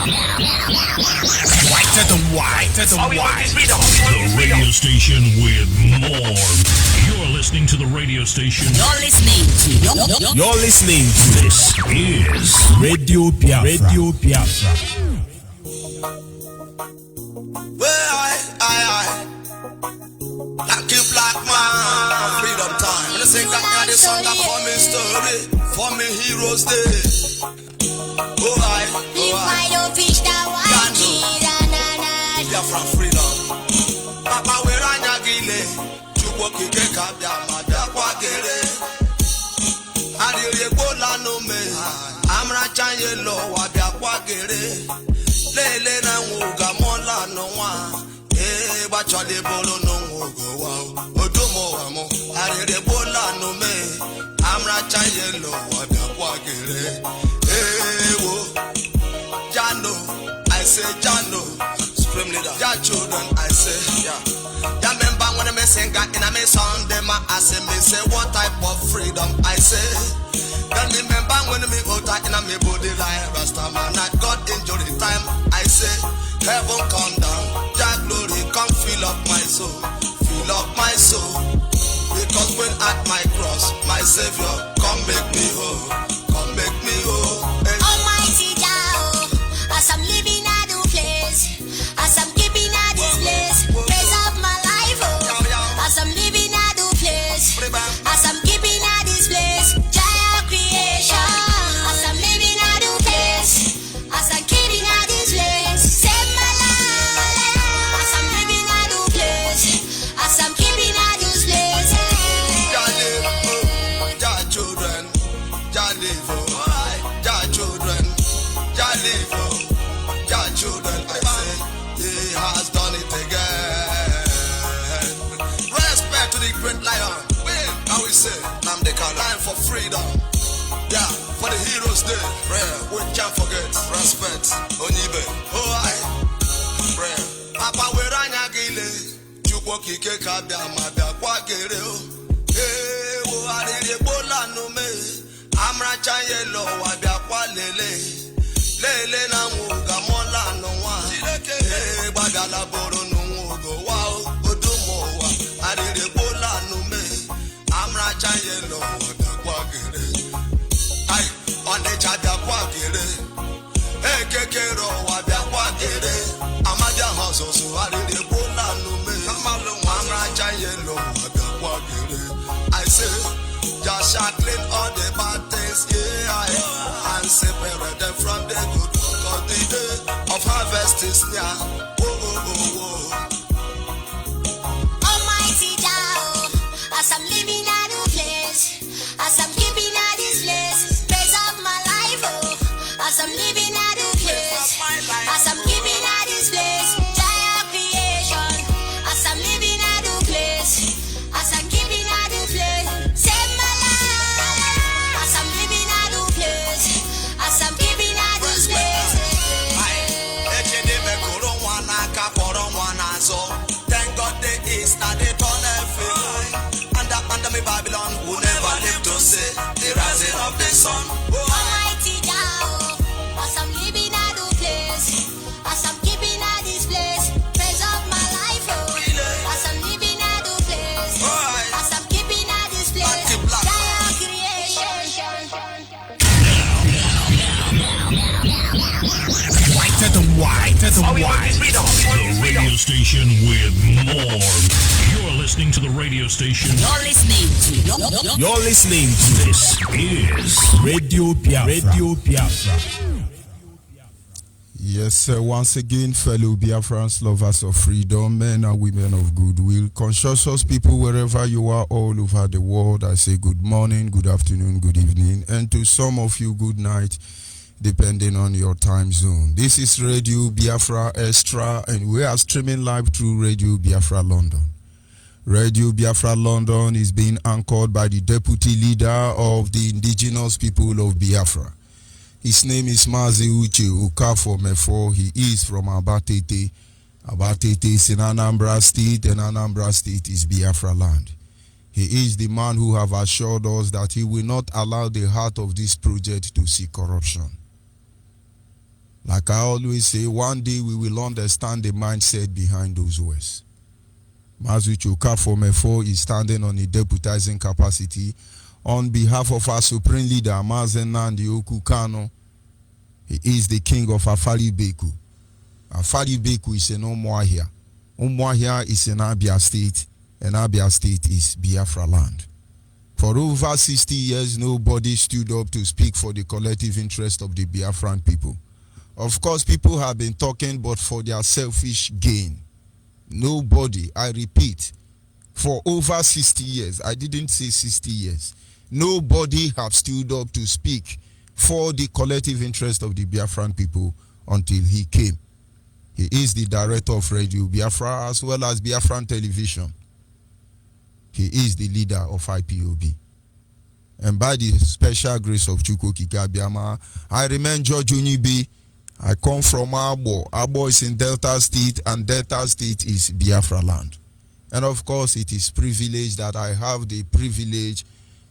The radio station with more. You're listening to the radio station. You're listening to. This is Radio Biafra. Well, I like you black man, freedom time. When I sing that this song, that for me story, for me heroes day. Biafra freedom. Papa we ranya gile, chukwu kike kabia madakwa gere. Adire bola no me, amra chanye lo wa biakwa gere. Lele na nguga mola no wa. Bachade bolo no go wow. Odomo amo. Adire bola no me, amra chanye lo wa biakwa gere. Wo, Jano, I say Jano. Supreme leader, your children, I say, yeah. Ya remember when I sing God in a me song, them I say me say what type of freedom I say. Then remember when me out in a me body like Rasta man, not God injury time. I say, heaven come down, your glory come fill up my soul, fill up my soul. Because when at my cross, my Savior, come make me whole, come make me whole. Hey. Almighty Thou, as I'm living at the place, as I'm keeping at this place, praise up my life, oh. As I'm living at the place, as I'm keeping at this place, giant creation. As I'm living at the place, as I'm keeping at this place, save my life. As I'm living at the place, as I'm keeping at this place. Your children, your live, your children, your live, your children. I say, He has done it again. Respect to the great lion. How we say, I'm the lion for freedom. Yeah, for the heroes day. Prayer, we can't forget. Respect, Onyibe. Oh, I prayer. Papa, we ranya gile. Chukwu kike kabia mabia kwa gere o. Hey, wo arire bola no me. Amra chanye lo wabia kwa lele. Lele na nguga mola no wa. Hey, bagala boro no ngugo wa. Odumo wa. Arire bola no me. Amra chanye lo wabia kwa gere. Ay, onde chada kwa gere. Hey, kekero wabia kwa gere. Amadia hoso so arire bola no me. Amra chanye lo wabia kwa gere. I say, just shackling all the bad things, yeah, and separate them from the good. Cause the day of harvest is near. Almighty Thou, as I'm living at the place, as I'm keeping at this place, praise up my life, oh. As I'm living at the place, as I'm keeping at this place, giant creation. As I'm living at the place, as I'm keeping at the place, save my life. As I'm living at the place, as I'm keeping at this place. Thank God there is not a turn every under me Babylon who never live to see the rising of the sun. Almighty Thou, as I'm living at the place, as I'm keeping at this place, praise up my life, oh. As I'm living at the place, as I'm keeping at this place, giant creation. the radio station with more. You're listening to the radio station. You're listening to. This is Radio Biafra. Yes, sir. Once again, fellow Biafrans, lovers of freedom, men and women of goodwill, conscientious people wherever you are all over the world, I say good morning, good afternoon, good evening, and to some of you, good night, depending on your time zone. This is Radio Biafra Extra, and we are streaming live through Radio Biafra London. Radio Biafra London is being anchored by the deputy leader of the indigenous people of Biafra. His name is Mazi Uche Okafor Mefo. He is from Abatete. Abatete is in Anambra State, and Anambra State is Biafra land. He is the man who have assured us that he will not allow the heart of this project to see corruption. Like I always say, one day we will understand the mindset behind those words. Mazucho Kafomefo is standing on a deputizing capacity on behalf of our supreme leader, Mazen Nandi Okukano. He is the king of Afari Beku. Afari Beku is in Umuahia. Umuahia is in Abia State, and Abia State is Biafra land. For over 60 years, nobody stood up to speak for the collective interest of the Biafran people. Of course, people have been talking, but for their selfish gain. Nobody, I repeat, for over 60 years, I didn't say 60 years, nobody have stood up to speak for the collective interest of the Biafran people until he came. He is the director of Radio Biafra as well as Biafran Television. He is the leader of IPOB. And by the special grace of Chukwu Kikabiama, I remain George Onyibe. I come from Abo. Abo is in Delta State, and Delta State is Biafra land. And of course, it is privilege that I have the privilege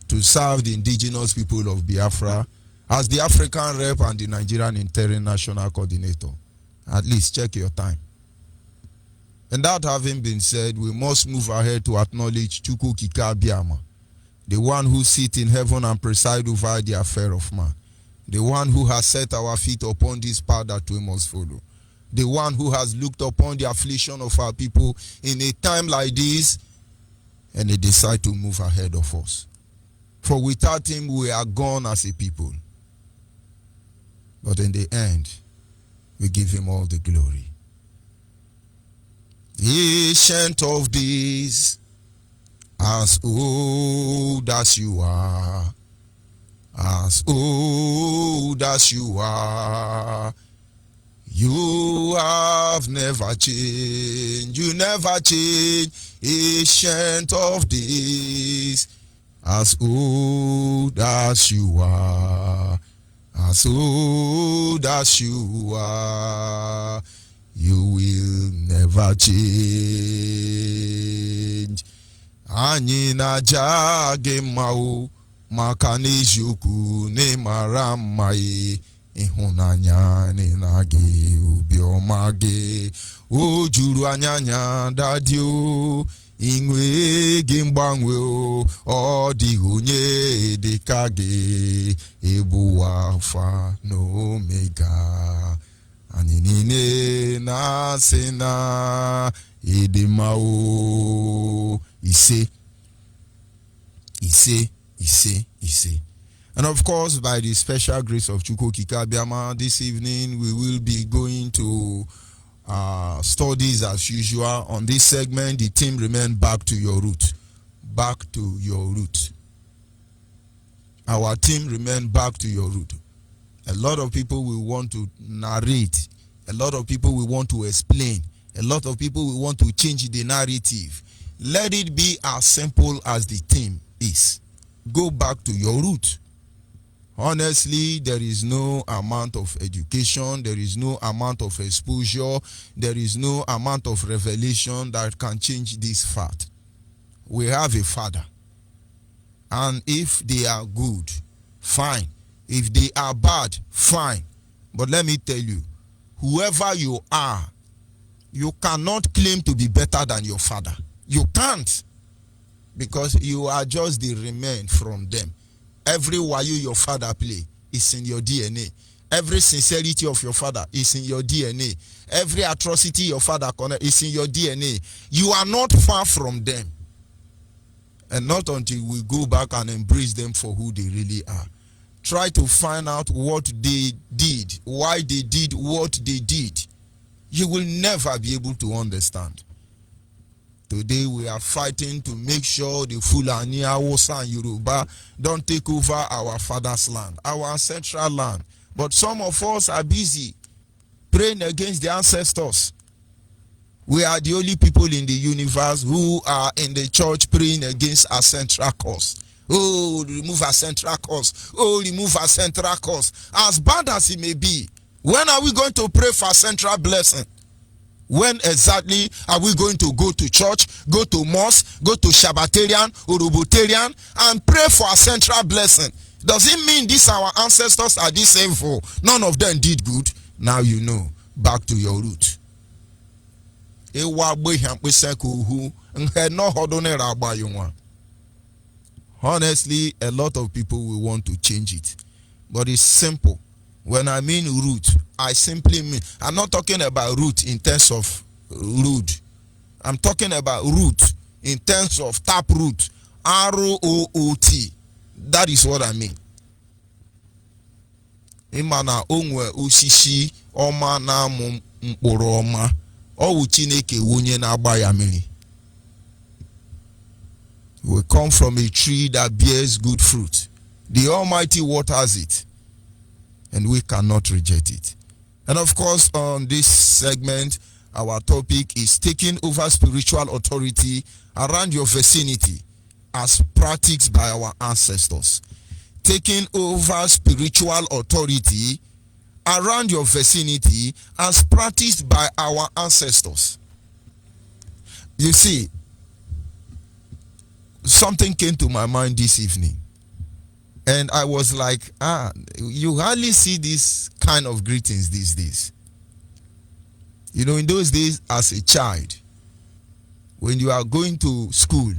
to serve the indigenous people of Biafra as the African rep and the Nigerian interim national coordinator. At least check your time. And that having been said, we must move ahead to acknowledge Chukwu Kikabiama, the one who sits in heaven and presides over the affair of man. The one who has set our feet upon this path that we must follow. The one who has looked upon the affliction of our people in a time like this, and they decide to move ahead of us. For without him, we are gone as a people. But in the end, we give him all the glory. Ancient of days, as old as you are, as old as you are, you have never changed, you never change. Ancient of days, as old as you are, as old as you are, you will never change. Anyị na-aja gị mma o, maka n'eziokwu n'ịmara mma ye, ịhụnanya na gị, obiọma gị, o juru anya dadị o, inwe gị mgbanwe o, ọ dịghị onye dịka gị, ịbụ Alfa na Omega. Anyị niile na-asị na ịdị mma o. Ise. And of course, by the special grace of Chukwu Kikabiama, this evening we will be going to studies as usual. On this segment, the team remain back to your root. Back to your root. Our team remain back to your root. A lot of people will want to narrate. A lot of people will want to explain. A lot of people will want to change the narrative. Let it be as simple as the theme is. Go back to your root. Honestly, there is no amount of education, there is no amount of exposure, there is no amount of revelation that can change this fact. We have a father. And if they are good, fine. If they are bad, fine. But let me tell you, whoever you are, you cannot claim to be better than your father. You can't, because you are just the remain from them. Every wayo your father play is in your DNA. Every sincerity of your father is in your DNA. Every atrocity your father connect is in your DNA. You are not far from them. And not until we go back and embrace them for who they really are. Try to find out what they did, why they did what they did. You will never be able to understand. Today we are fighting to make sure the Fulani, Hausa, and Yoruba don't take over our father's land, our ancestral land. But some of us are busy praying against the ancestors. We are the only people in the universe who are in the church praying against our central cause. Oh, remove our central cause. Oh, remove our central cause. As bad as it may be, when are we going to pray for central blessing? When exactly are we going to go to church, go to mosque, go to Shabbatarian or Robotarian and pray for a central blessing? Does it mean these our ancestors are this sinful? None of them did good. Now you know. Back to your root. Honestly, a lot of people will want to change it. But it's simple. When I mean root, I simply mean, I'm not talking about root in terms of root. I'm talking about root in terms of tap root. R-O-O-T. That is what I mean. Imana onwe osisi ọma na mkpụrụ ọma. Ọwụ Chineke wunye na agba ya mmiri. We come from a tree that bears good fruit. The Almighty waters it, and we cannot reject it. And of course, on this segment, our topic is taking over spiritual authority around your vicinity as practiced by our ancestors. Taking over spiritual authority around your vicinity as practiced by our ancestors. You see, something came to my mind this evening. And I was like, you hardly see this kind of greetings these days. You know, in those days, as a child, when you are going to school,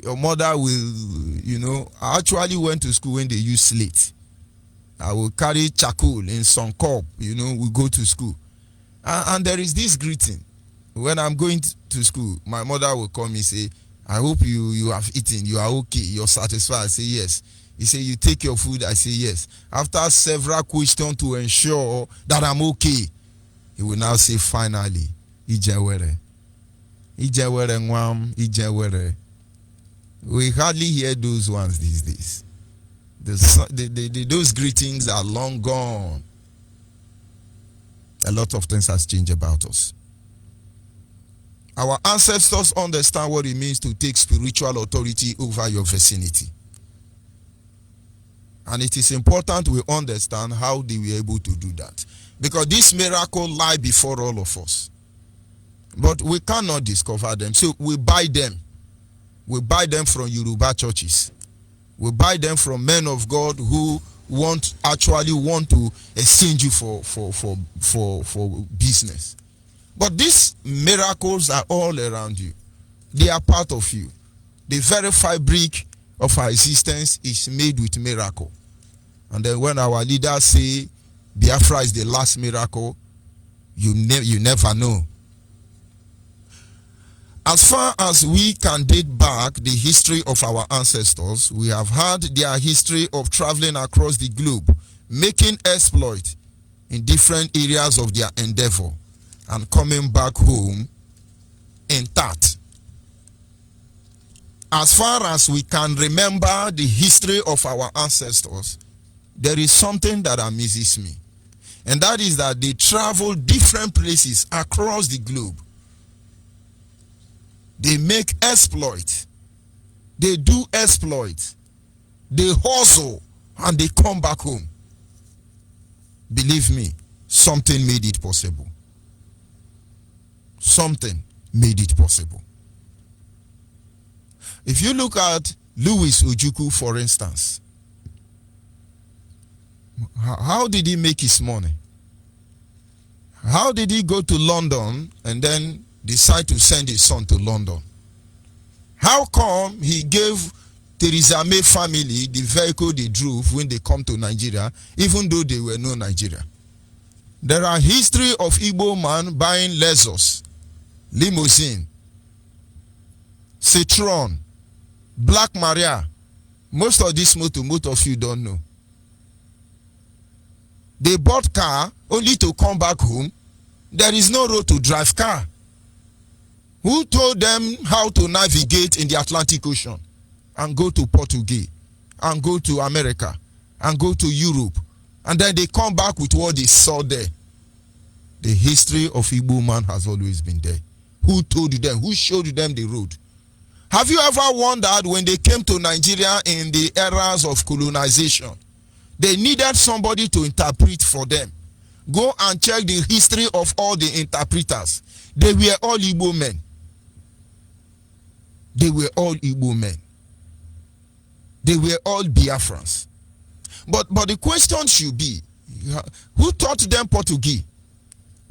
your mother will, you know, I actually went to school when they used slate. I will carry charcoal in some cup, you know, we go to school. And there is this greeting. When I'm going to school, my mother will call me and say, I hope you have eaten, you are okay, you're satisfied. I say yes. He say, you take your food? I say yes. After several questions to ensure that I'm okay, he will now say, finally, Ijewere. Ijewere nwam, Ijewere. We hardly hear those ones these days. Those greetings are long gone. A lot of things has changed about us. Our ancestors understand what it means to take spiritual authority over your vicinity. And it is important we understand how they were able to do that. Because this miracle lie before all of us. But we cannot discover them. So we buy them. We buy them from Yoruba churches. We buy them from men of God who actually want to exchange you for business. But these miracles are all around you. They are part of you. The very fabric of our existence is made with miracle. And then when our leaders say Biafra is the last miracle, you never know. As far as we can date back the history of our ancestors, we have had their history of traveling across the globe, making exploit in different areas of their endeavor, and coming back home intact. As far as we can remember the history of our ancestors, there is something that amazes me. And that is that they travel different places across the globe. They make exploit. They do exploit. They hustle and they come back home. Believe me, something made it possible. Something made it possible. If you look at Louis Ojukwu, for instance, how did he make his money? How did he go to London and then decide to send his son to London? How come he gave Theresa May family the vehicle they drove when they come to Nigeria, even though they were no Nigeria? There are history of Igbo man buying Lexus, limousine, Citroen, Black Maria. Most of this most of you don't know. They bought car only to come back home. There is no road to drive car. Who told them how to navigate in the Atlantic Ocean and go to Portugal and go to America and go to Europe, and then they come back with what they saw there? The history of Igbo man has always been there. Who told them? Who showed them the road? Have you ever wondered when they came to Nigeria in the eras of colonization, they needed somebody to interpret for them? Go and check the history of all the interpreters. They were all Igbo men. They were all Igbo men. They were all Biafrans. But the question should be, Who taught them Portuguese?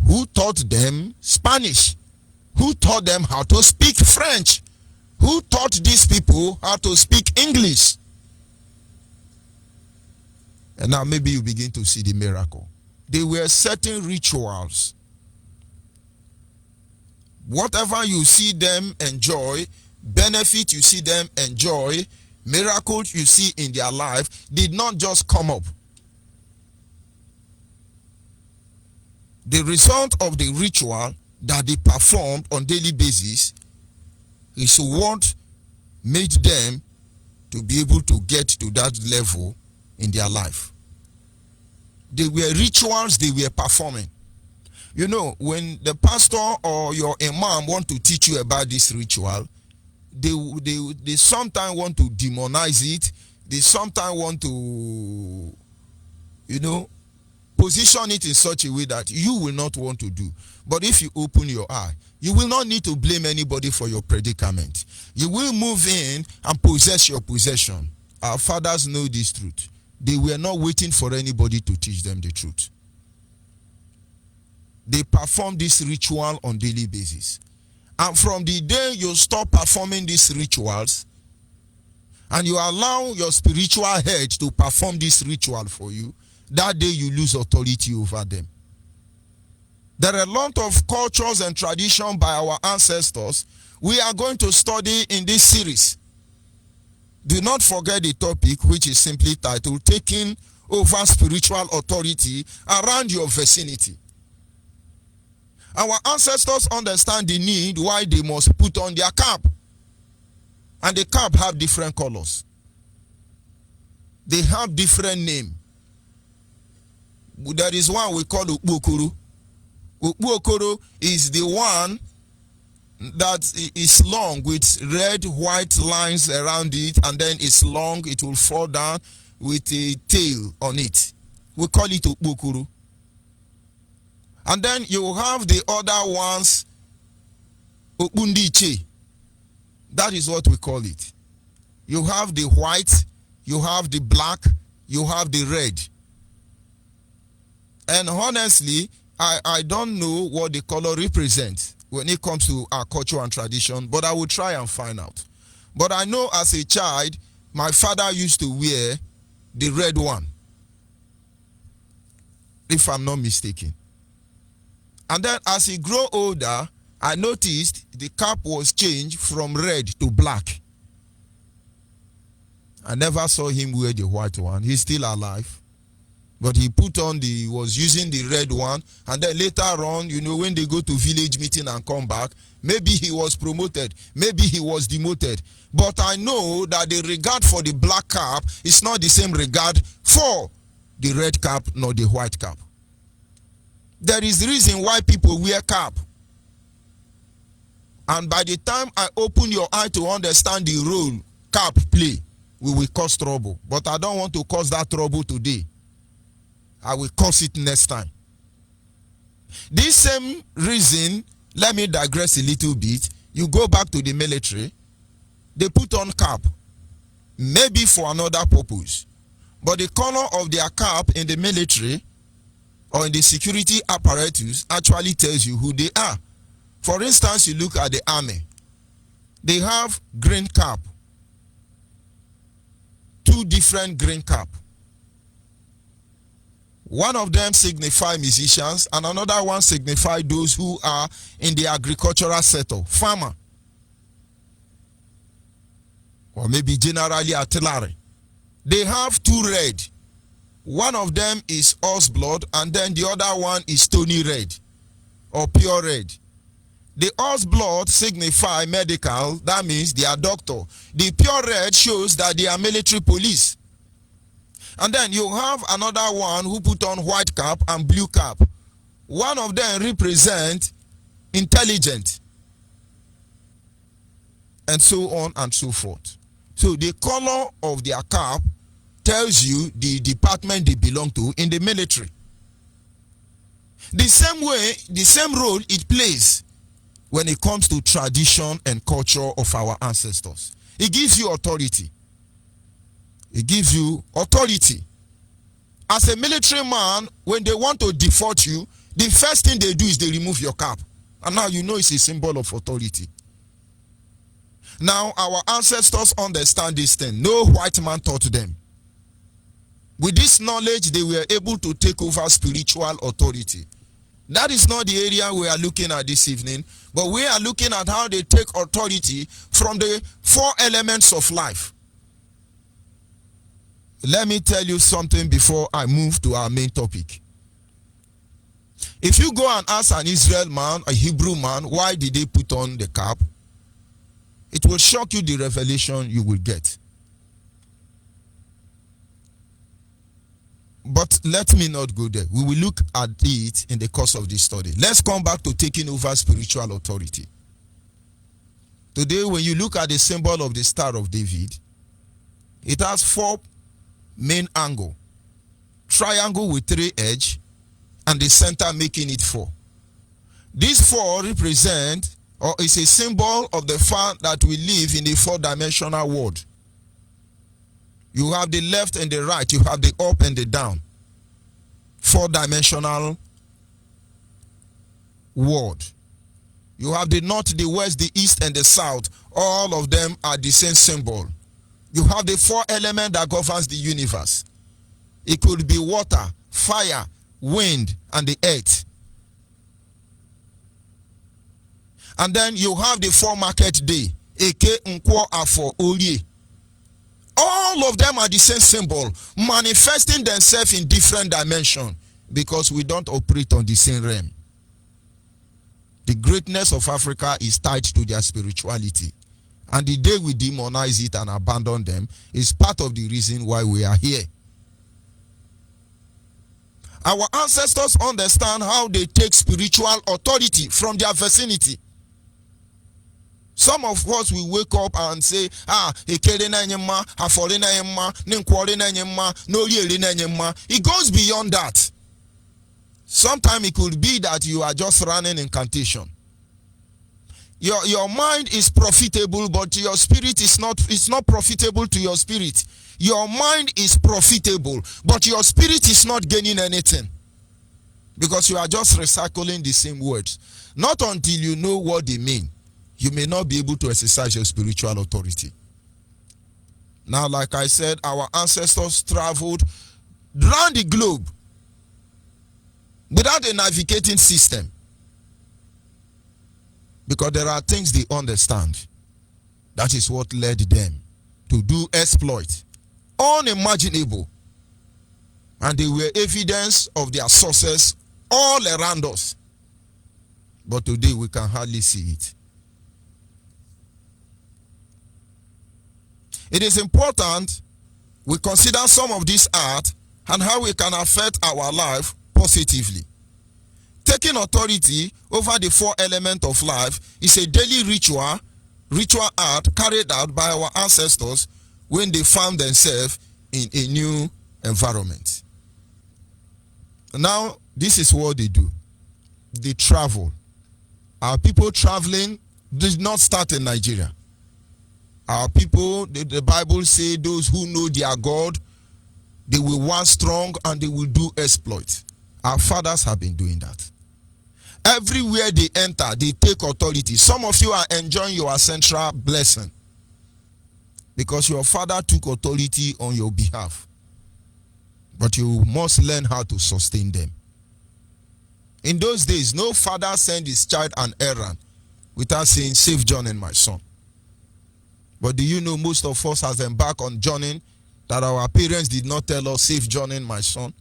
Who taught them Spanish? Who taught them how to speak French? Who taught these people how to speak English? And now maybe you begin to see the miracle. They were certain rituals. Whatever you see them enjoy, benefit you see them enjoy, miracles you see in their life did not just come up. The result of the ritual that they performed on daily basis is what made them to be able to get to that level in their life. They were rituals they were performing. You know, when the pastor or your imam want to teach you about this ritual, they sometimes want to demonize it. They sometimes want to, position it in such a way that you will not want to do. But if you open your eye, you will not need to blame anybody for your predicament. You will move in and possess your possession. Our fathers know this truth. They were not waiting for anybody to teach them the truth. They perform this ritual on daily basis. And from the day you stop performing these rituals, and you allow your spiritual head to perform this ritual for you, that day you lose authority over them. There are a lot of cultures and traditions by our ancestors we are going to study in this series. Do not forget the topic, which is simply titled, Taking Over Spiritual Authority Around Your Vicinity. Our ancestors understand the need why they must put on their cap. And the cap have different colors. They have different name. There is one we call Ukbokoro. Ukbokoro is the one that is long with red, white lines around it, and then it's long, it will fall down with a tail on it. We call it Ukbokoro. And then you have the other ones, Okundiche. That is what we call it. You have the white, you have the black, you have the red. And honestly, I don't know what the color represents when it comes to our culture and tradition, but I will try and find out. But I know as a child, my father used to wear the red one, if I'm not mistaken. And then as he grew older, I noticed the cap was changed from red to black. I never saw him wear the white one. He's still alive. But he was using the red one. And then later on, when they go to village meeting and come back, maybe he was promoted. Maybe he was demoted. But I know that the regard for the black cap is not the same regard for the red cap nor the white cap. There is the reason why people wear cap. And by the time I open your eye to understand the role cap play, we will cause trouble. But I don't want to cause that trouble today. I will cause it next time. This same reason, let me digress a little bit. You go back to the military, they put on cap, maybe for another purpose. But the color of their cap in the military or in the security apparatus actually tells you who they are. For instance, you look at the army. They have green cap. Two different green cap. One of them signify musicians and another one signify those who are in the agricultural sector, farmer. Or maybe generally artillery. They have two red. One of them is horse blood and then the other one is stony red or pure red. The horse blood signify medical, that means they are doctor. The pure red shows that they are military police. And then you have another one who put on white cap and blue cap. One of them represent intelligent. And so on and so forth. So the color of their cap tells you the department they belong to in the military. The same way, the same role it plays when it comes to tradition and culture of our ancestors. It gives you authority. It gives you authority As a military man, when they want to deport you, the first thing they do is they remove your cap. And now you know it's a symbol of authority. Now, our ancestors understand this thing. No white man taught them. With this knowledge, they were able to take over spiritual authority. That is not the area we are looking at this evening, but we are looking at how they take authority from the 4 elements of life. Let me tell you something before I move to our main topic. If you go and ask an Israel man, a Hebrew man, why did they put on the cap? It will shock you the revelation you will get. But let me not go there. We will look at it in the course of this study. Let's come back to taking over spiritual authority. Today, when you look at the symbol of the Star of David, it has 4 main angles. Triangle with 3 edges, and the center making it 4. These 4 represent, or is a symbol of the fact that we live in a 4-dimensional world. You have the left and the right, you have the up and the down. 4-dimensional world. You have the north, the west, the east, and the south. All of them are the same symbol. You have the 4 elements that governs the universe. It could be water, fire, wind, and the earth. And then you have the 4 market day. Eke, Nkwo, Afo, Oye. All of them are the same symbol, manifesting themselves in different dimensions because we don't operate on the same realm. The greatness of Africa is tied to their spirituality. And the day we demonize it and abandon them is part of the reason why we are here. Our ancestors understand how they take spiritual authority from their vicinity. Some of us will wake up and say, it goes beyond that. Sometimes it could be that you are just running incantation. Your mind is profitable, but your spirit is not. It's not profitable to your spirit. Your mind is profitable, but your spirit is not gaining anything. Because you are just recycling the same words. Not until you know what they mean, you may not be able to exercise your spiritual authority. Now, like I said, our ancestors traveled around the globe without a navigating system. Because there are things they understand. That is what led them to do exploit. Unimaginable. And they were evidence of their success all around us. But today we can hardly see it. It is important we consider some of this art and how we can affect our life positively. Taking authority over the 4 elements of life is a daily ritual art carried out by our ancestors when they found themselves in a new environment. Now, this is what they do. They travel. Our people traveling did not start in Nigeria. Our people, the Bible says, those who know their God, they will want strong and they will do exploit. Our fathers have been doing that. Everywhere they enter, they take authority. Some of you are enjoying your central blessing because your father took authority on your behalf. But you must learn how to sustain them. In those days, no father sent his child an errand without saying, "Save John and my son." But do you know most of us has embarked on journeying that our parents did not tell us, "Save John and my son,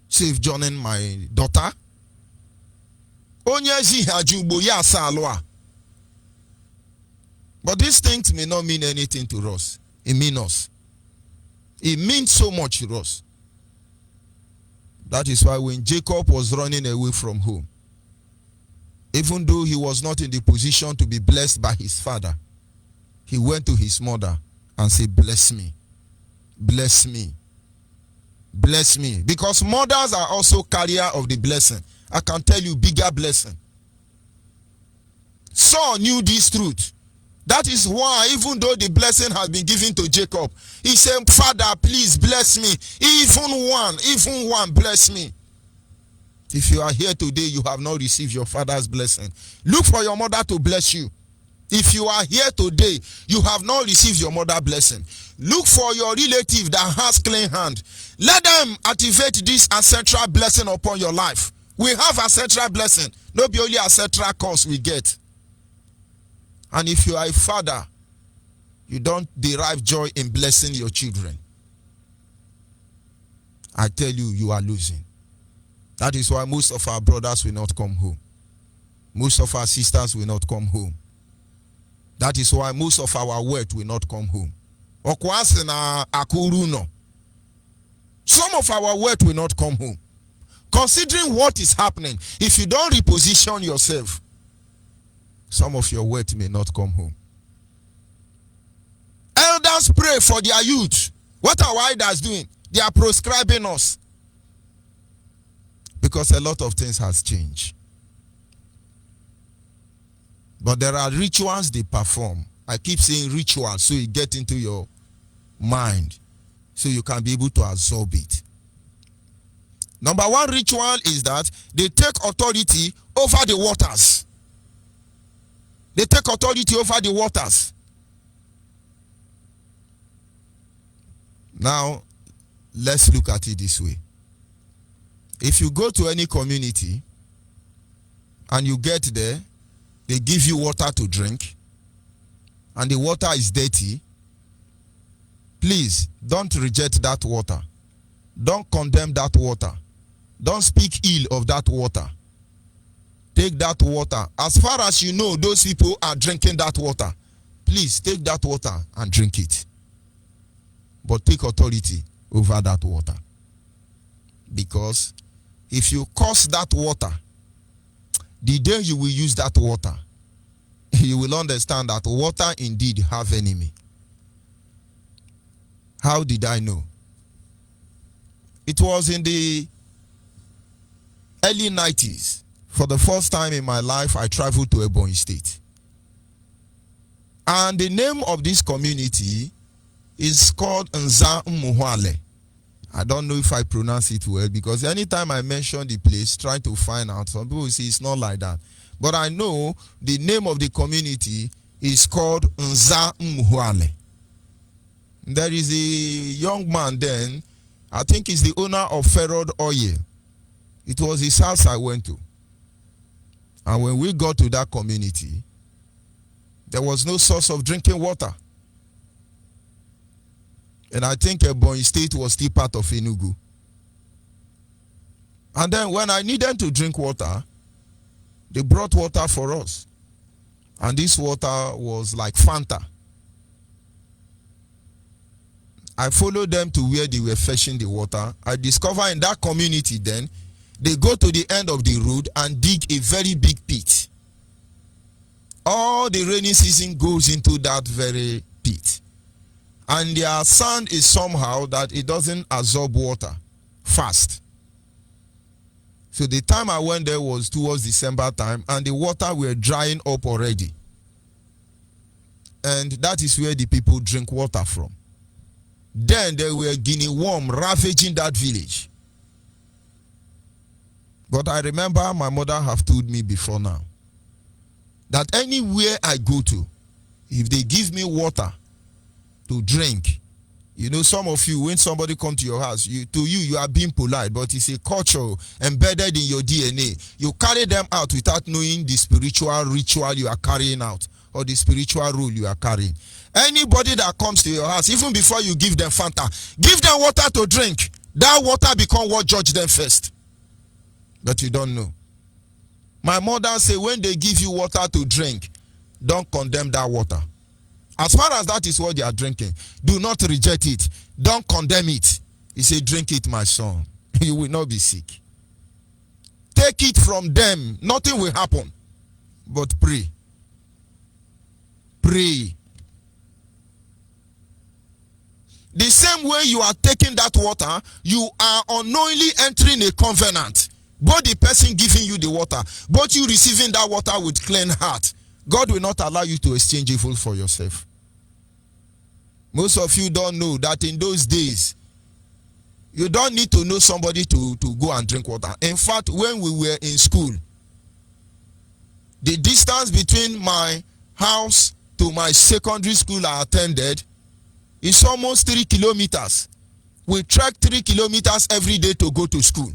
save John and my daughter"? But these things may not mean anything to us. It means us. It means so much to us. That is why when Jacob was running away from home, even though he was not in the position to be blessed by his father, he went to his mother and said, "Bless me, bless me, bless me." Because mothers are also carrier of the blessing. I can tell you bigger blessing. Saul knew this truth. That is why, even though the blessing has been given to Jacob, he said, Father, please bless me. Even one, bless me. If you are here today, you have not received your father's blessing. Look for your mother to bless you. If you are here today, you have not received your mother's blessing. Look for your relative that has clean hand. Let them activate this ancestral blessing upon your life. We have ancestral blessing. Not be only ancestral curse we get. And if you are a father, you don't derive joy in blessing your children. I tell you, you are losing. That is why most of our brothers will not come home. Most of our sisters will not come home. That is why most of our wealth will not come home. Some of our wealth will not come home. Considering what is happening, if you don't reposition yourself, some of your wealth may not come home. Elders pray for their youth. What are our elders doing? They are proscribing us. Because a lot of things has changed. But there are rituals they perform. I keep saying rituals so you get into your mind. So you can be able to absorb it. Number one ritual is that they take authority over the waters. They take authority over the waters. Now, let's look at it this way. If you go to any community and you get there, they give you water to drink, and the water is dirty, please don't reject that water. Don't condemn that water. Don't speak ill of that water. Take that water. As far as you know those people are drinking that water, please take that water and drink it. But take authority over that water. Because if you curse that water, the day you will use that water, you will understand that water indeed have enemy. How did I know? It was in the early 90s. For the first time in my life, I traveled to Ebonyi State. And the name of this community is called Nza Umuhwale. I don't know if I pronounce it well, because anytime I mention the place, trying to find out, some people say it's not like that. But I know the name of the community is called Nza Umuhwale. There is a young man then, I think he's the owner of Ferrod Oil. It was his house I went to. And when we got to that community, there was no source of drinking water. And I think Ebonyi State was still part of Enugu. And then when I needed to drink water, they brought water for us. And this water was like Fanta. I followed them to where they were fetching the water. I discovered in that community then, they go to the end of the road and dig a very big pit. All the rainy season goes into that very pit. And their sand is somehow that it doesn't absorb water fast. So the time I went there was towards December time, and the water were drying up already. And that is where the people drink water from. Then there were guinea worms ravaging that village. But I remember my mother have told me before now that anywhere I go to, if they give me water to drink, you know, some of you, when somebody comes to your house, you are being polite, but it's a culture embedded in your DNA. You carry them out without knowing the spiritual ritual you are carrying out or the spiritual rule you are carrying. Anybody that comes to your house, even before you give them Fanta, give them water to drink. That water become what judge them first. But you don't know. My mother say when they give you water to drink, don't condemn that water. As far as that is what they are drinking, do not reject it. Don't condemn it. He said, drink it, my son. You will not be sick. Take it from them. Nothing will happen. But pray. Pray. The same way you are taking that water, you are unknowingly entering a covenant. Both the person giving you the water, both you receiving that water with clean heart. God will not allow you to exchange evil for yourself. Most of you don't know that in those days, you don't need to know somebody to go and drink water. In fact, when we were in school, the distance between my house to my secondary school I attended is almost 3 kilometers. We trek 3 kilometers every day to go to school.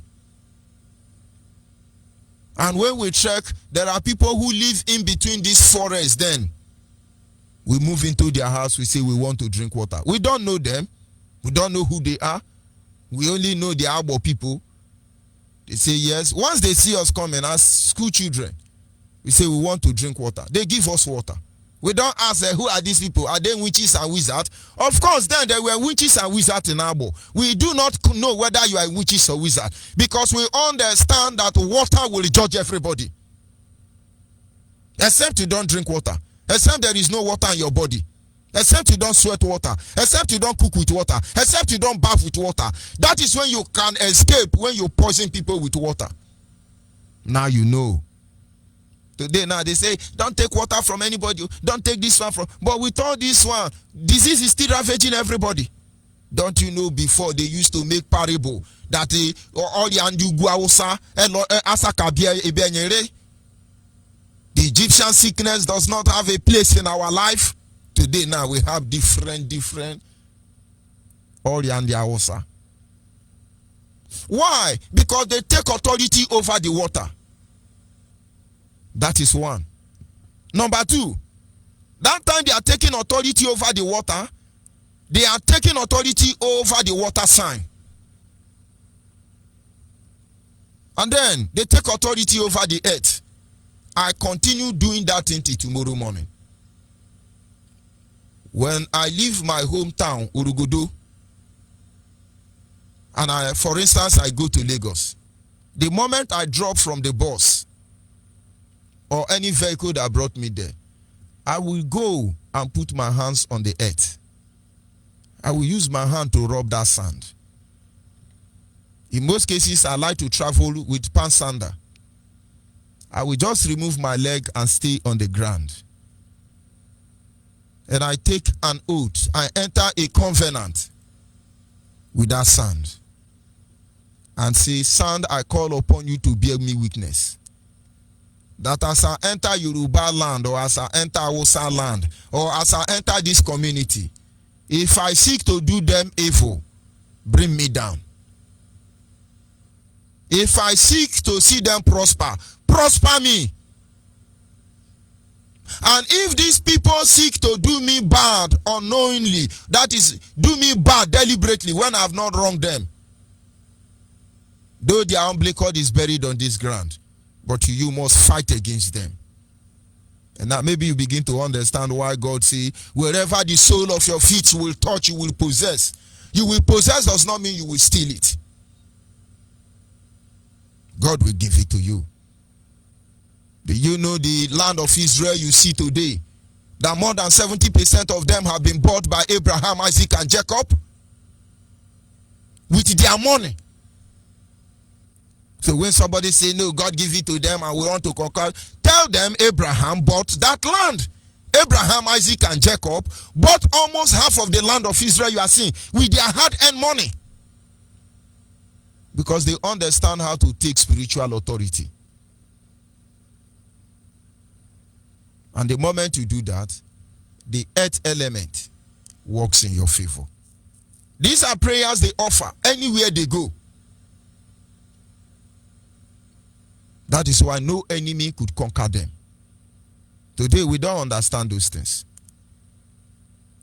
And when we trek, there are people who live in between these forests. Then we move into their house, we say we want to drink water. We don't know them. We don't know who they are. We only know the Abo people. They say yes. Once they see us coming as school children, we say we want to drink water. They give us water. We don't ask who are these people? Are they witches and wizards? Of course, then there were witches and wizards in Abo. We do not know whether you are witches or wizard because we understand that water will judge everybody. Except you don't drink water. Except there is no water in your body. Except you don't sweat water. Except you don't cook with water. Except you don't bath with water. That is when you can escape, when you poison people with water. Now you know. Today now they say, don't take water from anybody. Don't take this one from. But with all this one, disease is still ravaging everybody. Don't you know before they used to make parable that all the Egyptian sickness does not have a place in our life. Today now we have different all the Hausa. Why? Because they take authority over the water. That is one. Number two, that time they are taking authority over the water, they are taking authority over the water sign. And then they take authority over the earth. I continue doing that until tomorrow morning. When I leave my hometown, Urugudu, and for instance, I go to Lagos, the moment I drop from the bus or any vehicle that brought me there, I will go and put my hands on the earth. I will use my hand to rub that sand. In most cases, I like to travel with pan sander. I will just remove my leg and stay on the ground. And I take an oath. I enter a covenant with that sand. And say, sand, I call upon you to bear me witness. That as I enter Yoruba land, or as I enter Hausa land, or as I enter this community, if I seek to do them evil, bring me down. If I seek to see them prosper, prosper me. And if these people seek to do me bad unknowingly, that is, do me bad deliberately when I have not wronged them, though their umbilical is buried on this ground, but you must fight against them. And now maybe you begin to understand why God say, wherever the sole of your feet will touch, you will possess. You will possess does not mean you will steal it. God will give it to you. Do you know the land of Israel you see today? That more than 70% of them have been bought by Abraham, Isaac, and Jacob with their money. So when somebody say, no, God give it to them and we want to conquer, tell them Abraham bought that land. Abraham, Isaac, and Jacob bought almost half of the land of Israel you are seeing with their hard-earned money. Because they understand how to take spiritual authority. And the moment you do that, the earth element works in your favor. These are prayers they offer anywhere they go. That is why no enemy could conquer them. Today we don't understand those things.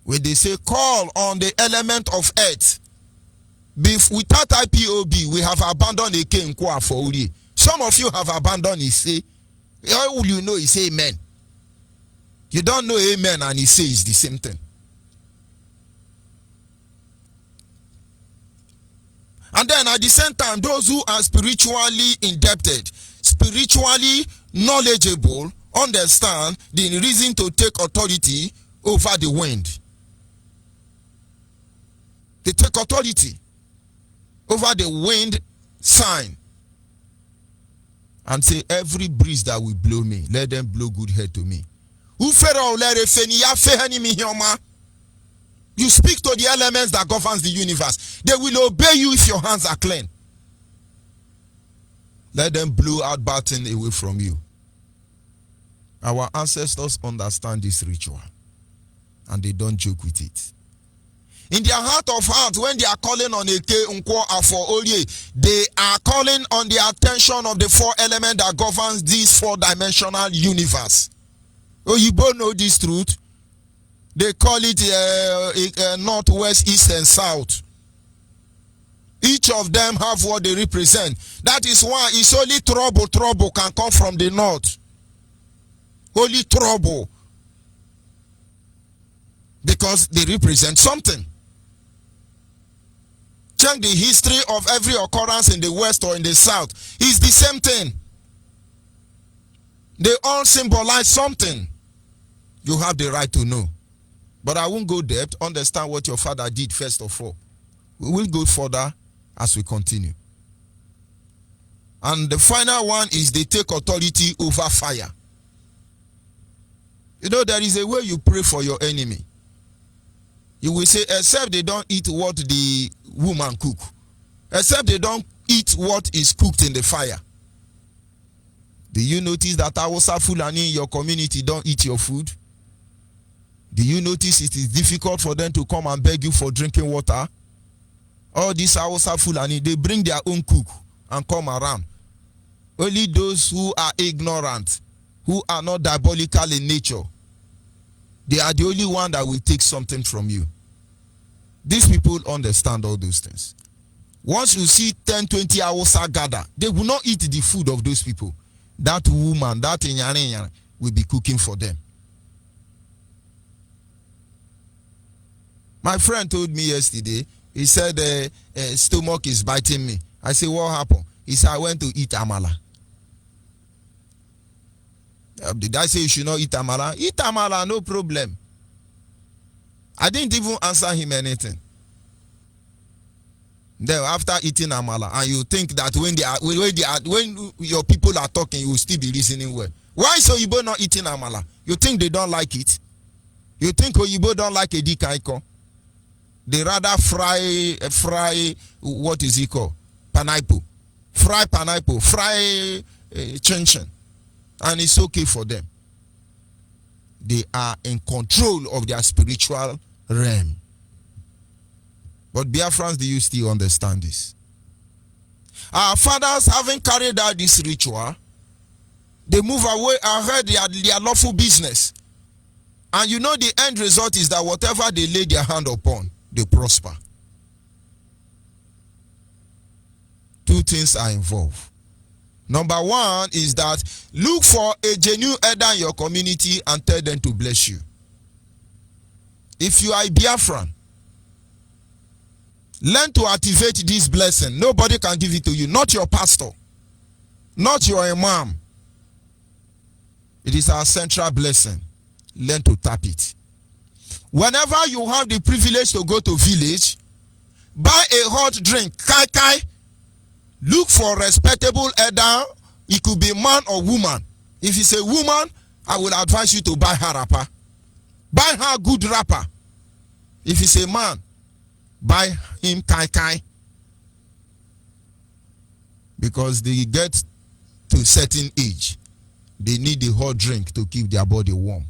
When they say call on the element of earth, without IPOB, we have abandoned a king for Uri. Some of you have abandoned it. Say, how will you know he say amen? You don't know amen and he says the same thing. And then at the same time, those who are spiritually indebted, spiritually knowledgeable, understand the reason to take authority over the wind. They take authority over the wind sign and say, every breeze that will blow me, let them blow good head to me. You speak to the elements that governs the universe. They will obey you if your hands are clean. Let them blow out bad thing away from you. Our ancestors understand this ritual and they don't joke with it. In their heart of hearts, when they are calling on Eke, Nkwo, Afo, Oye, they are calling on the attention of the four elements that governs this four-dimensional universe. Oh, you both know this truth. They call it northwest, east, and south. Each of them have what they represent. That is why it's only trouble can come from the north. Only trouble. Because they represent something. Check the history of every occurrence in the west or in the south. It's the same thing. They all symbolize something. You have the right to know. But I won't go depth. Understand what your father did first of all. We will go further as we continue. And the final one is they take authority over fire. You know, there is a way you pray for your enemy. You will say, except they don't eat what the woman cook. Except they don't eat what is cooked in the fire. Do you notice that Hausa Fulani in your community don't eat your food? Do you notice it is difficult for them to come and beg you for drinking water? All these Hausa Fulani, they bring their own cook and come around. Only those who are ignorant, who are not diabolical in nature, they are the only one that will take something from you. These people understand all those things. Once you see 10, 20 Hausa gather, they will not eat the food of those people. That woman, that inyane will be cooking for them. My friend told me yesterday, he said, stomach is biting me. I said, what happened? He said, I went to eat amala. Did I say you should not eat amala? Eat amala, no problem. I didn't even answer him anything. Then after eating amala, and you think that when your people are talking, you will still be listening well. Why is Oyibo not eating amala? You think they don't like it? You think Oyibo don't like edikaiko? They rather fry, what is it called? Pineapple. Fry pineapple, fry chin-chin. And it's okay for them. They are in control of their spiritual realm. But Biafrans, do you still understand this? Our fathers, having carried out this ritual, they move away ahead their lawful business. And you know the end result is that whatever they lay their hand upon, they prosper. Two things are involved. Number one is that look for a genuine elder in your community and tell them to bless you. If you are a Biafran, learn to activate this blessing. Nobody can give it to you. Not your pastor. Not your imam. It is our central blessing. Learn to tap it. Whenever you have the privilege to go to village, buy a hot drink. Kai kai. Look for a respectable elder. It could be man or woman. If it's a woman, I will advise you to buy her rapper. Buy her good rapper. If it's a man, buy him kai kai. Because they get to a certain age, they need the hot drink to keep their body warm.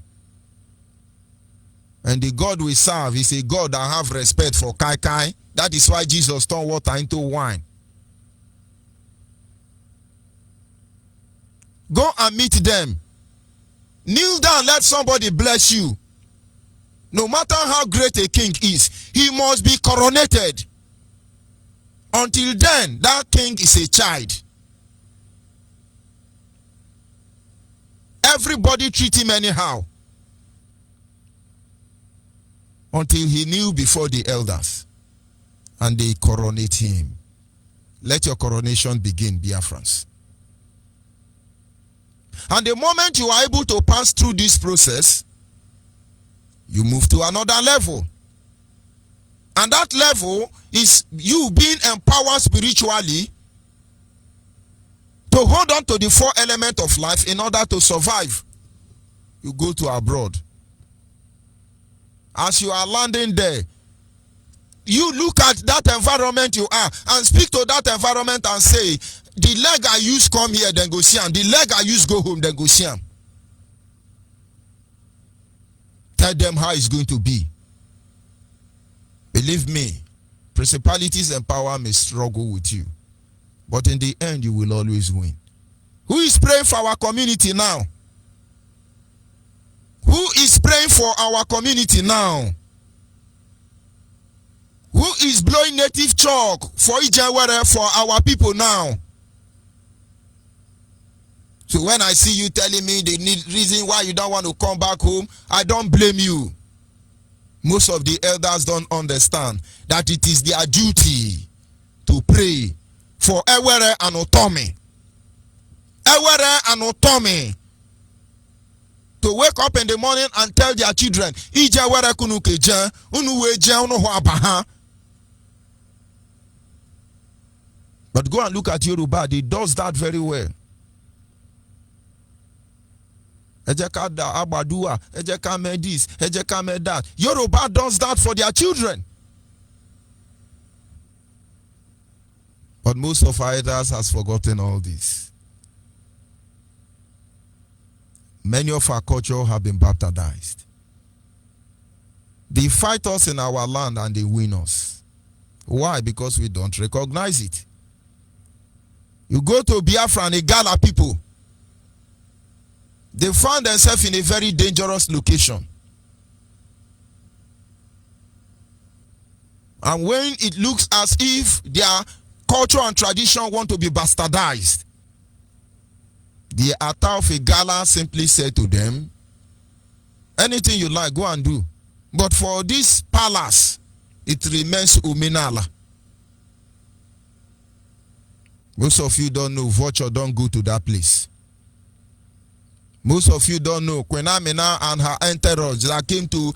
And the God we serve is a God that have respect for kai kai. That is why Jesus turned water into wine. Go and meet them. Kneel down, let somebody bless you. No matter how great a king is, he must be coronated. Until then, that king is a child. Everybody treat him anyhow. Until he kneel before the elders and they coronate him. Let your coronation begin, Biafrans. And the moment you are able to pass through this process, you move to another level. And that level is you being empowered spiritually to hold on to the four elements of life in order to survive. you go to abroad. As you are landing there, you look at that environment you are and speak to that environment and say, the leg I use come here, then go see him. The leg I use go home, then go see him. Tell them how it's going to be. Believe me, principalities and power may struggle with you, but in the end, you will always win. Who is praying for our community now? Who is praying for our community now? Who is blowing native chalk for Ijewere for our people now? So when I see you telling me the reason why you don't want to come back home, I don't blame you. Most of the elders don't understand that it is their duty to pray for Ewere and Otome. Ewere and Otome. To wake up in the morning and tell their children, Ijewere kunukeje, unuweje unuho abaha. But go and look at Yoruba, they does that very well. Ejekada Abadua, Ejeka Medis, Ejeka Medat. Yoruba does that for their children. But most of our elders has forgotten all this. Many of our culture have been baptized. They fight us in our land and they win us. Why? Because we don't recognize it. You go to Biafra and Igala people, they found themselves in a very dangerous location. And when it looks as if their culture and tradition want to be bastardized, the Ata of Igala simply said to them, anything you like, go and do. But for this palace, it remains Uminala. Most of you don't know, Vulture don't go to that place. Most of you don't know, Queen Amina and her entourage that came to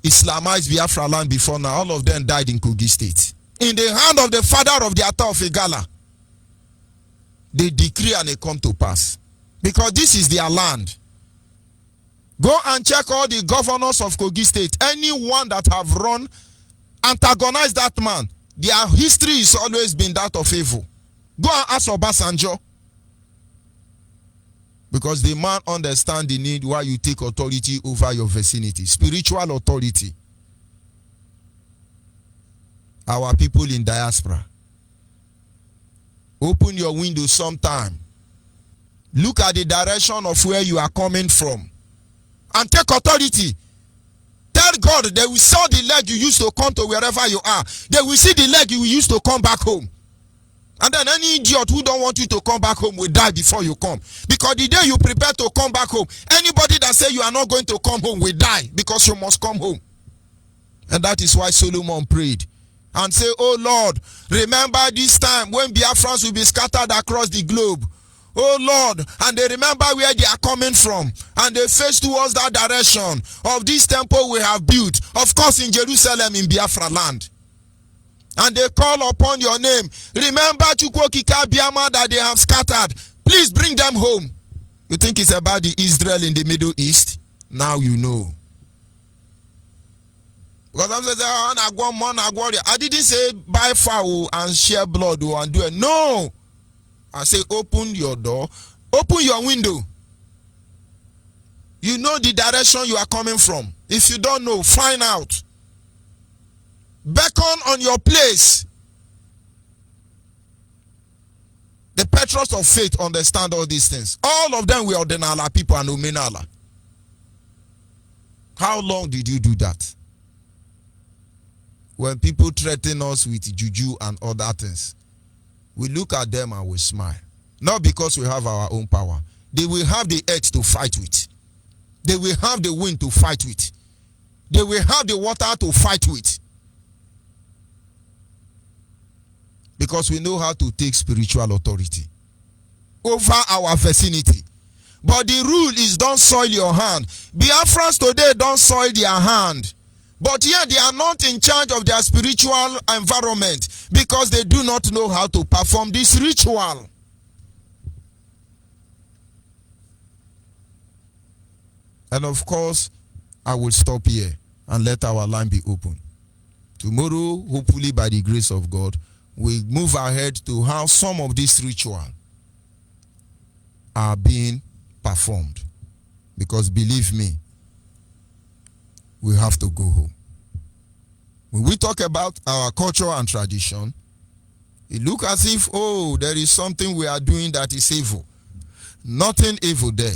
Islamize Biafra land before now, all of them died in Kogi State. In the hand of the father of the Ata of Igala, they decree and they come to pass. Because this is their land. Go and check all the governors of Kogi State. Anyone that have run, antagonized that man, their history has always been that of evil. Go and ask Obasanjo. Because the man understands the need why you take authority over your vicinity. Spiritual authority. Our people in diaspora. Open your window sometime. Look at the direction of where you are coming from. And take authority. Tell God they will saw the leg you used to come to wherever you are. They will see the leg you used to come back home. And then any idiot who don't want you to come back home will die before you come. Because the day you prepare to come back home, anybody that say you are not going to come home will die because you must come home. And that is why Solomon prayed and say, oh Lord, remember this time when Biafrans will be scattered across the globe. Oh Lord, and they remember where they are coming from, and they face towards that direction of this temple we have built, of course in Jerusalem, in Biafra land. And they call upon your name. Remember Chukwokika Biama that they have scattered. Please bring them home. You think it's about the Israel in the Middle East? Now you know. Because I'm saying, I didn't say buy fowl and share blood and do it. No. I say open your door. Open your window. You know the direction you are coming from. If you don't know, find out. Beckon on your place. The patriots of faith understand all these things. All of them were Ordinala people and Umenala. How long did you do that? When people threaten us with juju and other things, we look at them and we smile. Not because we have our own power. They will have the earth to fight with. They will have the wind to fight with. They will have the water to fight with. Because we know how to take spiritual authority over our vicinity. But the rule is don't soil your hand. Biafrans today don't soil their hand. But yet they are not in charge of their spiritual environment because they do not know how to perform this ritual. And of course, I will stop here and let our line be open. Tomorrow, hopefully by the grace of God, we'll move ahead to how some of these rituals are being performed. Because believe me, we have to go home. When we talk about our culture and tradition, it looks as if, oh, there is something we are doing that is evil. Nothing evil there.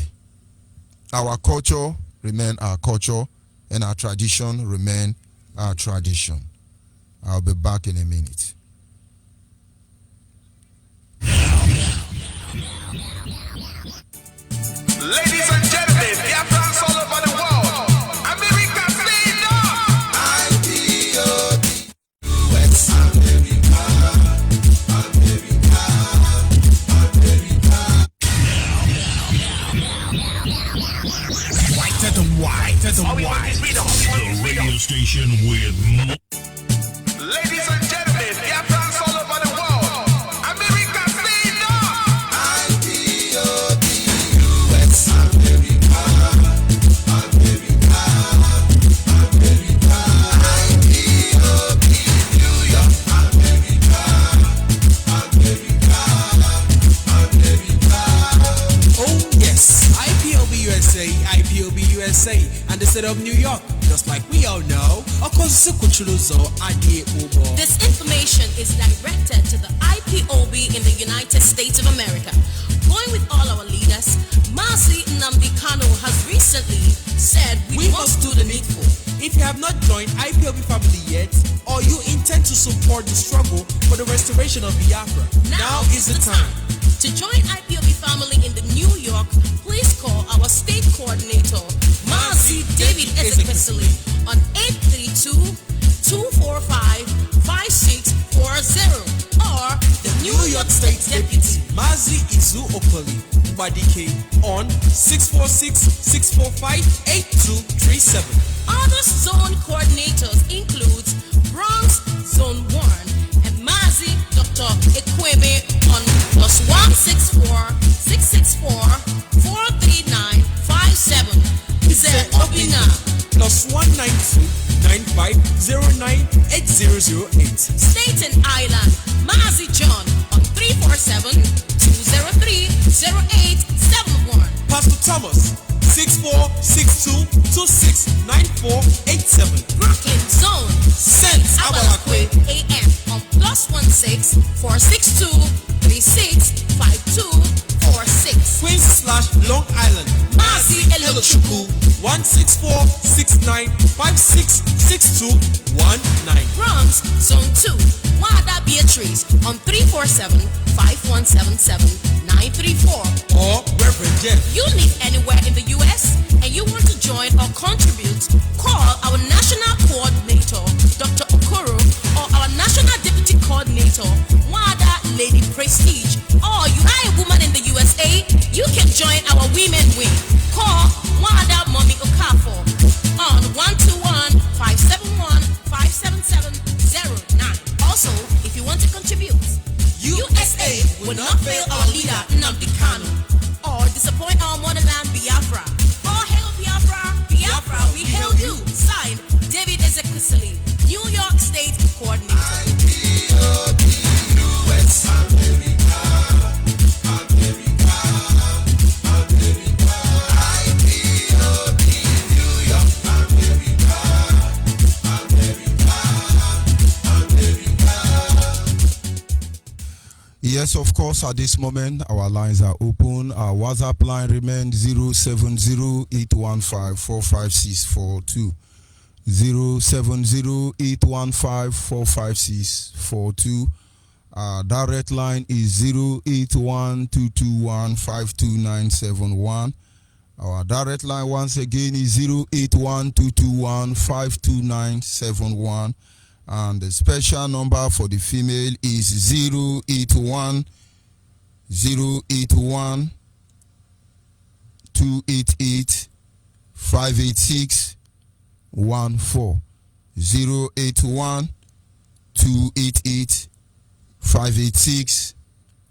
Our culture remain our culture, and our tradition remain our tradition. I'll be back in a minute. Ladies and gentlemen, Biafrans all over the world, America stand up! IPOB, US America, America, America. Whiter than white, as a white. The radio station with more. Ladies and gentlemen, Biafrans all over the world, America stand up! IPOB, US America, America, America. IPOB, New York, America, America, America. Oh yes, IPOB USA, IPOB USA, and the state of New York. Just like we all know, This information is directed to the IPOB in the United States of America. Going with all our leaders, Mazi Nnamdi Kanu has recently said we must do the needful. if you have not joined IPOB family yet, or you intend to support the struggle for the restoration of Biafra, now is the time. To join IPOB family in the New York, please call our state coordinator, Mazi David Ezekwesili, on 832-245-5640, or the New York State Deputy, Mazi Izu Okoli Ubadike, on 646-645-8237. Other zone coordinators include Bronx Zone 1 and Mazi Dr. Ekweme on +164-664-43957. Ize Obina +192-9509-8008. Staten Island, Mazi John on 347-203-0871. Pastor Thomas 6462269487. Brooklyn Zone, St. Abalakwe AM on +16-462-365246. Queens/Long Island, Mazi Elochukwu 16469566219. Bronx Zone 2, Wada Beatrice on 347-5177-934. Or Reverend Jeff. You live anywhere in the U.S. and you want to join or contribute, call our National Coordinator, Dr. Okoro, or our National Deputy Coordinator, Wada Lady Prestige. Or you are a woman in the USA, you can join our Women Wing. Call Wada Mommy Okafor on 121-571-57709. Also, if you want to contribute, USA will not fail our leader Nnamdi Kanu or disappoint our motherland Biafra. All hail Biafra, Biafra, we hail you. Signed, David Ezekwesili, New York State Coordinator. IPOB, US America, America, America. IPOB, New York, America, America, America. Yes, of course, at this moment, our lines are open. Our WhatsApp line remains 070-815-45642. 070-815-45642. Our direct line is 081-221-52971. Our direct line once again is 081-221-52971. And the special number for the female is 081 288 586 14. 081 288 586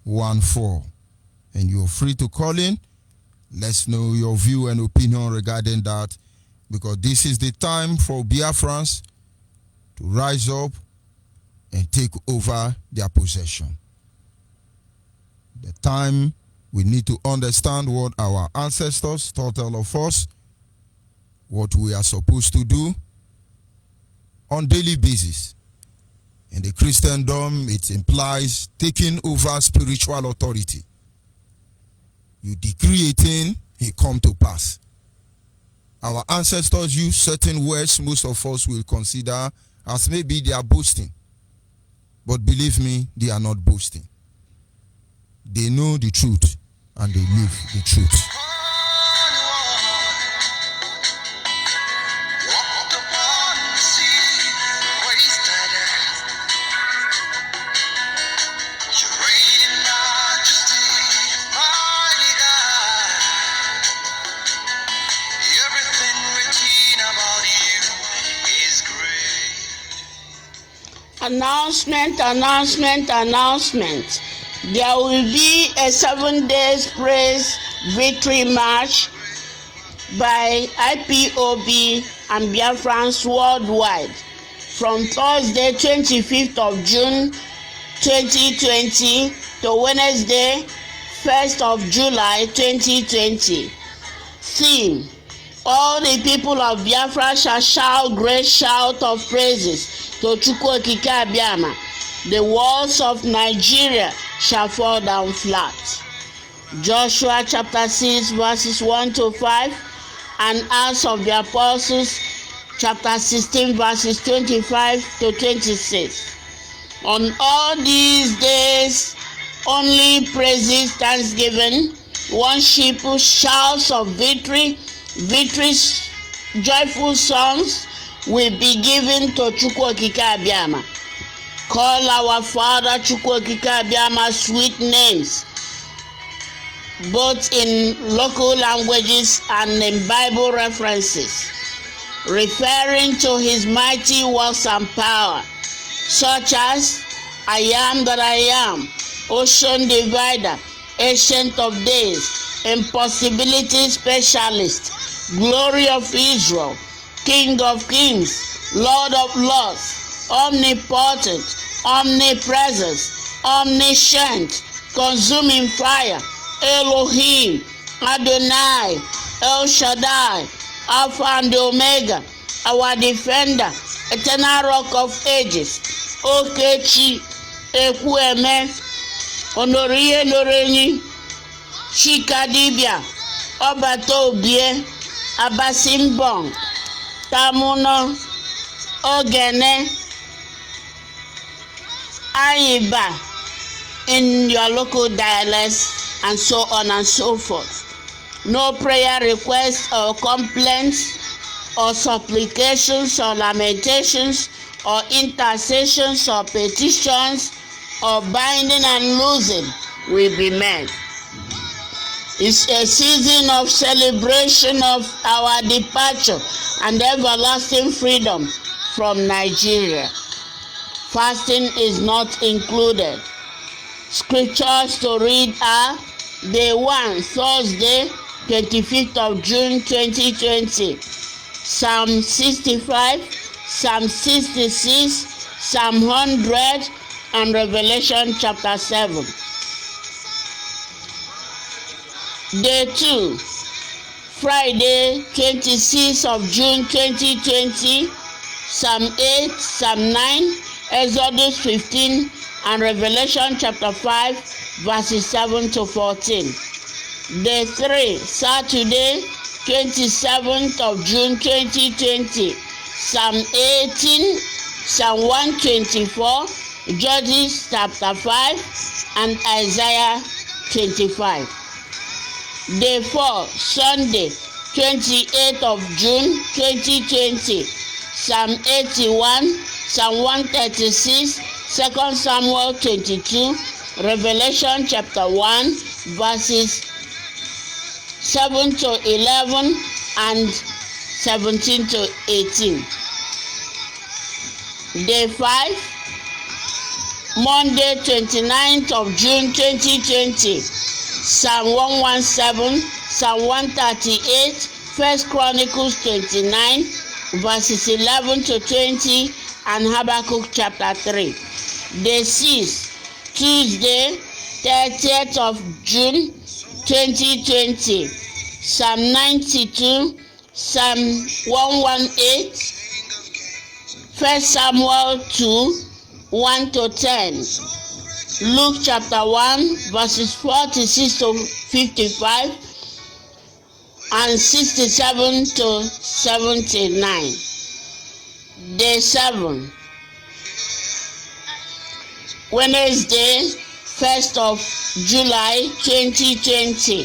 14. And you're free to call in Let's know your view and opinion regarding that, because this is the time for Biafrans to rise up and take over their possession. The time we need to understand what our ancestors taught all of us, what we are supposed to do on daily basis. In the Christendom, it implies taking over spiritual authority. You decree a thing, it come to pass. Our ancestors use certain words most of us will consider as maybe they are boasting. But believe me, they are not boasting. They know the truth and they live the truth. Announcement. There will be a 7 days praise victory march by IPOB and Biafrans worldwide from Thursday 25th of June 2020 to Wednesday 1st of July 2020. Theme: all the people of Biafra shall shout great shout of praises to Chukwu Okike Abiama. The walls of Nigeria shall fall down flat. Joshua chapter 6 verses 1 to 5 and Acts of the Apostles chapter 16 verses 25 to 26. On all these days, only praises, thanksgiving, worship, shouts of victory, joyful songs will be given to Chukwu Okike Abiama. Call our Father Chukwu Okike Abiama sweet names, both in local languages and in Bible references, referring to his mighty works and power, such as I am that I am, Ocean Divider, Ancient of Days, Impossibility Specialist, Glory of Israel, King of Kings, Lord of Lords, Omnipotent, Omnipresent, Omniscient, Consuming Fire, Elohim, Adonai, El Shaddai, Alpha and Omega, our Defender, Eternal Rock of Ages, Okechi, Ekwueme, Honorie Lorenyi, Chikadibia, Obatobie, Abasimbong, Tamuno, Ogene, Ayiba in your local dialects, and so on and so forth. No prayer requests or complaints or supplications or lamentations or intercessions or petitions or binding and loosing will be made. It's a season of celebration of our departure and everlasting freedom from Nigeria. Fasting is not included. Scriptures to read are Day 1, Thursday, 25th of June 2020, Psalm 65, Psalm 66, Psalm 100, and Revelation chapter 7. Day 2, Friday, 26th of June 2020, Psalm 8, Psalm 9, Exodus 15, and Revelation chapter 5, verses 7 to 14. Day 3, Saturday, 27th of June 2020, Psalm 18, Psalm 124, Judges chapter 5, and Isaiah 25. Day 4, Sunday, 28th of June 2020, Psalm 81, Psalm 136, 2 Samuel 22, Revelation chapter 1, verses 7 to 11 and 17 to 18. Day 5, Monday, 29th of June 2020, Psalm 117, Psalm 138, 1 Chronicles 29, verses 11 to 20, and Habakkuk chapter 3. Day 6, Tuesday, 30th of June, 2020. Psalm 92, Psalm 118, 1 Samuel 2, 1 to 10. Luke chapter 1, verses 46 to 55, and 67 to 79. Day 7, Wednesday, 1st of July 2020.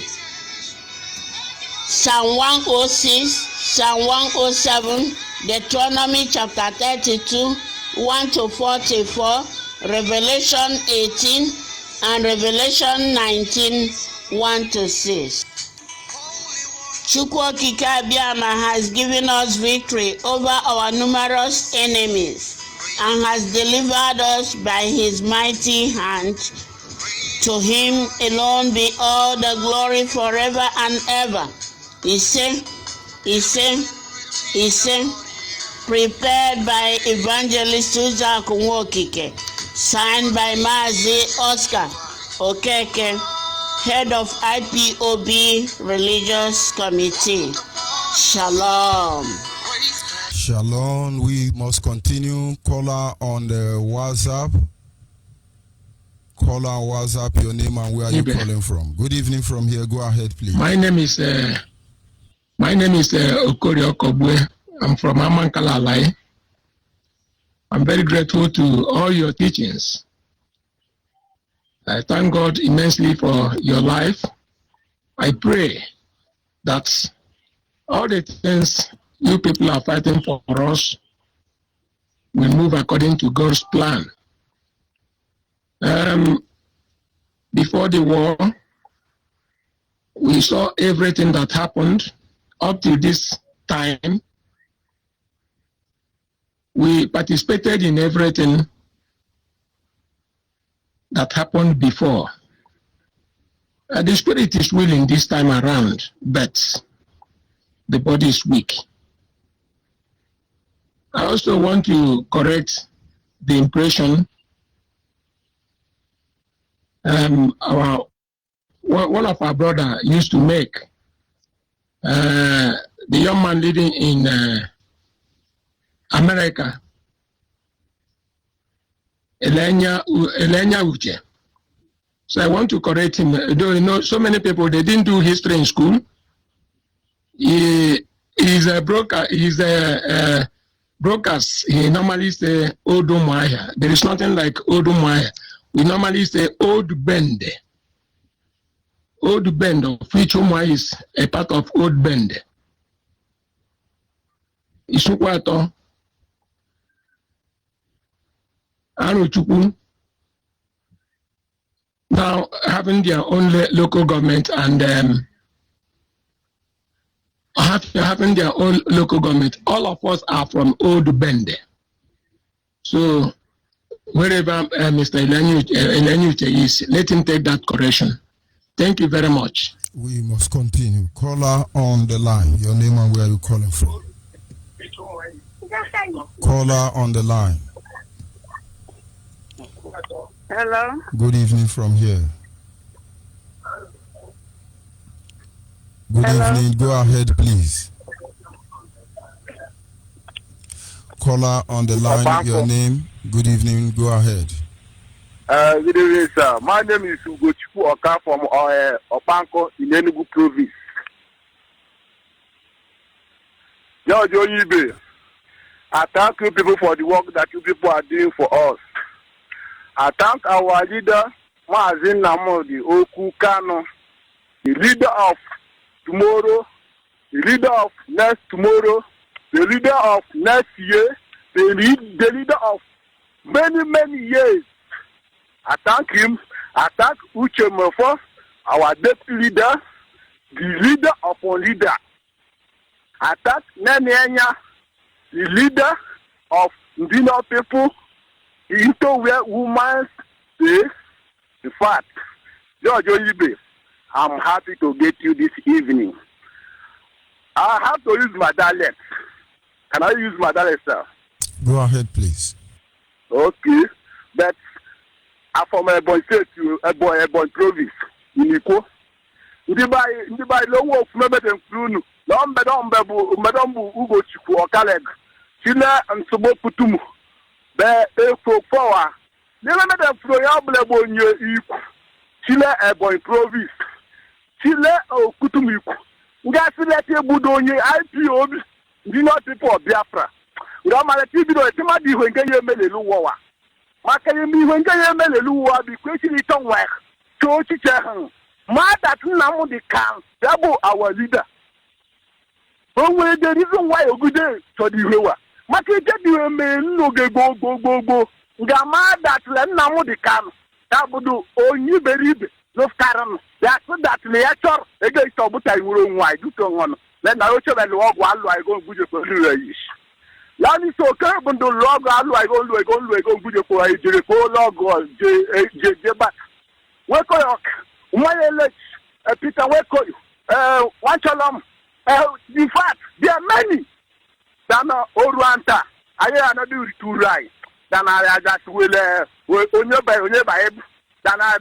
Psalm 106, Psalm 107, Deuteronomy chapter 32, 1 to 44, Revelation 18, and Revelation 19, 1 to 6. Chukwokike Abiama has given us victory over our numerous enemies and has delivered us by his mighty hand. To him alone be all the glory forever and ever. He said, prepared by Evangelist Uza Kunwokike, signed by Mazi Oscar Okeke, head of IPOB Religious Committee. Shalom. Shalom. We must continue. Caller on the WhatsApp. Caller on WhatsApp, your name and where are you calling from? Good evening from here. Go ahead, please. My name is Okorio Kobwe. I'm from Amankala Alai. I'm very grateful to all your teachings. I thank God immensely for your life. I pray that all the things you people are fighting for us will move according to God's plan. Before the war, we saw everything that happened up to this time. We participated in everything that happened before. The spirit is willing this time around, but the body is weak. I also want to correct the impression one of our brother used to make. The young man living in America, Elenya Uche. So I want to correct him. Though you know, so many people, they didn't do history in school. He's a broker. He's a brokers. He normally say Odumaya. There is nothing like Odumaya. We normally say Old Bend. Old Bend, of which Umwa is a part of Old Bend. Isukwato, Anuchukwu, now having their own local government and having their own local government. All of us are from Old Bend. So wherever Mr. Elenyuche is, let him take that correction. Thank you very much. We must continue. Caller on the line. Your name and where are you calling from? Caller on the line. Hello. Good evening from here. Good evening. Go ahead, please. Caller on the line. Your name. Good evening. Go ahead. Good evening, sir. My name is Ugochukwu Oka from Opanko in Enugu province. George Onyibe, I thank you people for the work that you people are doing for us. I thank our leader, Mazin Namodi Oku Kano, the leader of tomorrow, the leader of next tomorrow, the leader of next year, the leader of many years. I thank him. I thank Uche Mofo, our deputy leader, the leader of our leader. I thank Nanyanya, the leader of Ndino people, into where women say the fact. George Onyibe, I'm happy to get you this evening. I have to use my dialect. Can I use my dialect, sir? Go ahead, please. Okay. But I'm from a boy state to a boy province. Uniko. Ndi by low work member and Fruno. Madam Ugo Chiku or Kaleg. China and Sobo Putumu. Be for power. Never met a Floyable in your equal. Chile a boy province. Chile or Kutumiku. Gasilete Budonye IPO. Do not report Biafra. Gamma TV do a Timadi when you made a luwa. Makayemi when you made a luwa be question it on work. So chicha. Ma that now the can double our leader. Oh, well, the reason why a good day for the Rewa. Makay you may no go. Gamma that now the can double Onyibe no Karam. That's that nature against Obuta room wide do on. Then I also and log while I go good for you. Lani so carbon do log I go good for a Jericho log or J. Back. Wake Peter Weko, one shalom. In fact, there are many. Dana Oruanta, I am do to right. Then I just will Onyibe. Then I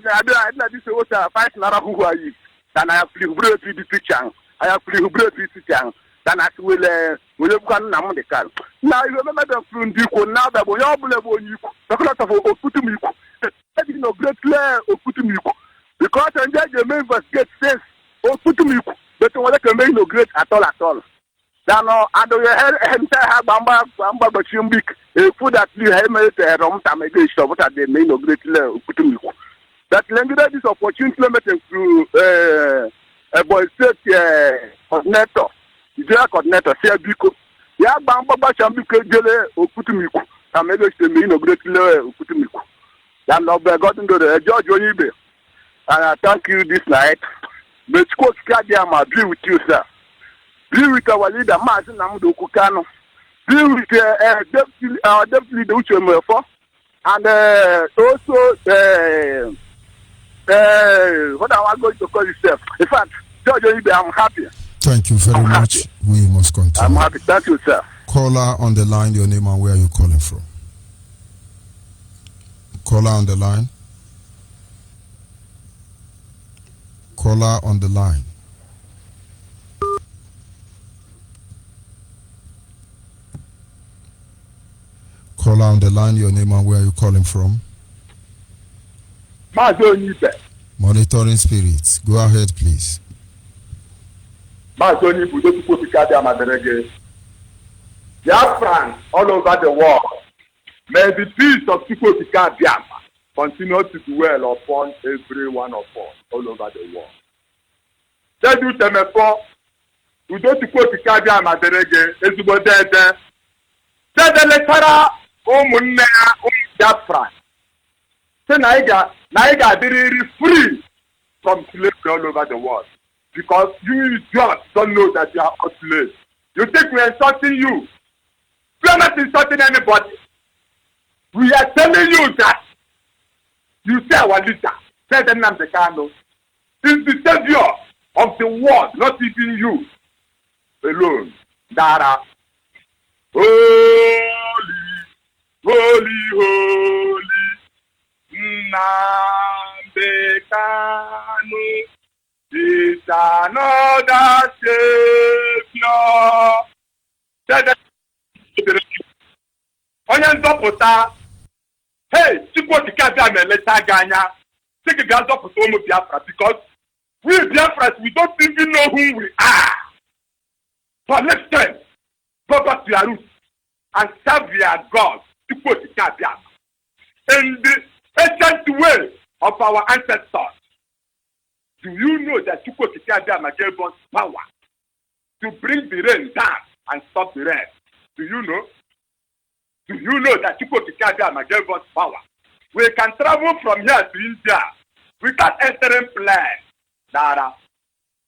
this was a 5 Nara who are you. Then I have to break the teacher. I have to break the teacher. Then I will come now the car. Now you remember the Frundico now that we all believe on you. The lot of Okutumiku. That is no great layer of Okutumiku. Because I judge the members get sense Okutumiku. But what I can make no great at all. Then I do your head entire Bamba but you big a food that you have made a wrong time against what they made no great layer of Okutumiku. That lended this opportunity through a boy state coordinator. The coordinator, Biko. Yeah, Bamba Bachambiko Jele Okutumiku. I made a mean of great layer of Okutumiku. Then I've gotten to the George Onyibe. And I thank you this night. But Coach Kadiam, I agree with you, sir. Be with our leader, Martin Amudo Kukano. Be with our deputy leader, Uchemefo. And also, what I was going to call yourself. In fact, George Onyibe, I'm happy. Thank you very much. Happy. We must continue. I'm happy. Thank you, sir. Caller on the line, your name and where are you calling from? Caller on the line. Caller on the line. Caller on the line, your name and where are you calling from? Monitoring spirits. Go ahead, please. Biafrans all over the world, may the peace of Chukwuka Biafra continue to dwell upon every one of us all over the world. Tedu temefo, udo Chukwuka Biafra derege ezigbo dede. Dede letara umunne Biafra. Say na iga diri free from slavery all over the world. Because you just don't know that you are a slave. You think we are insulting you. We are not insulting anybody. We are telling you that you say our leader, say the name Kano, is the savior of the world, not even you alone. Dara. Holy, holy, holy, Nnamdi Kanu is another savior. Onye nzọpụta, hey, Chukwuka Biafra na-eleta gị anya, sị gị bịa nzọpụta ụmụ Biafra, because we Biafrans, we don't even know who we are. But let's turn, go back to your roots and serve your God, Chukwuka Biafra, in the ancient way of our ancestors. Do you know that Chukwuka Biafra gave us power to bring the rain down and stop the rain? Do you know? Do you know that Chukwuka Biafra gave us power? We can travel from here to India without entering plane. Dara.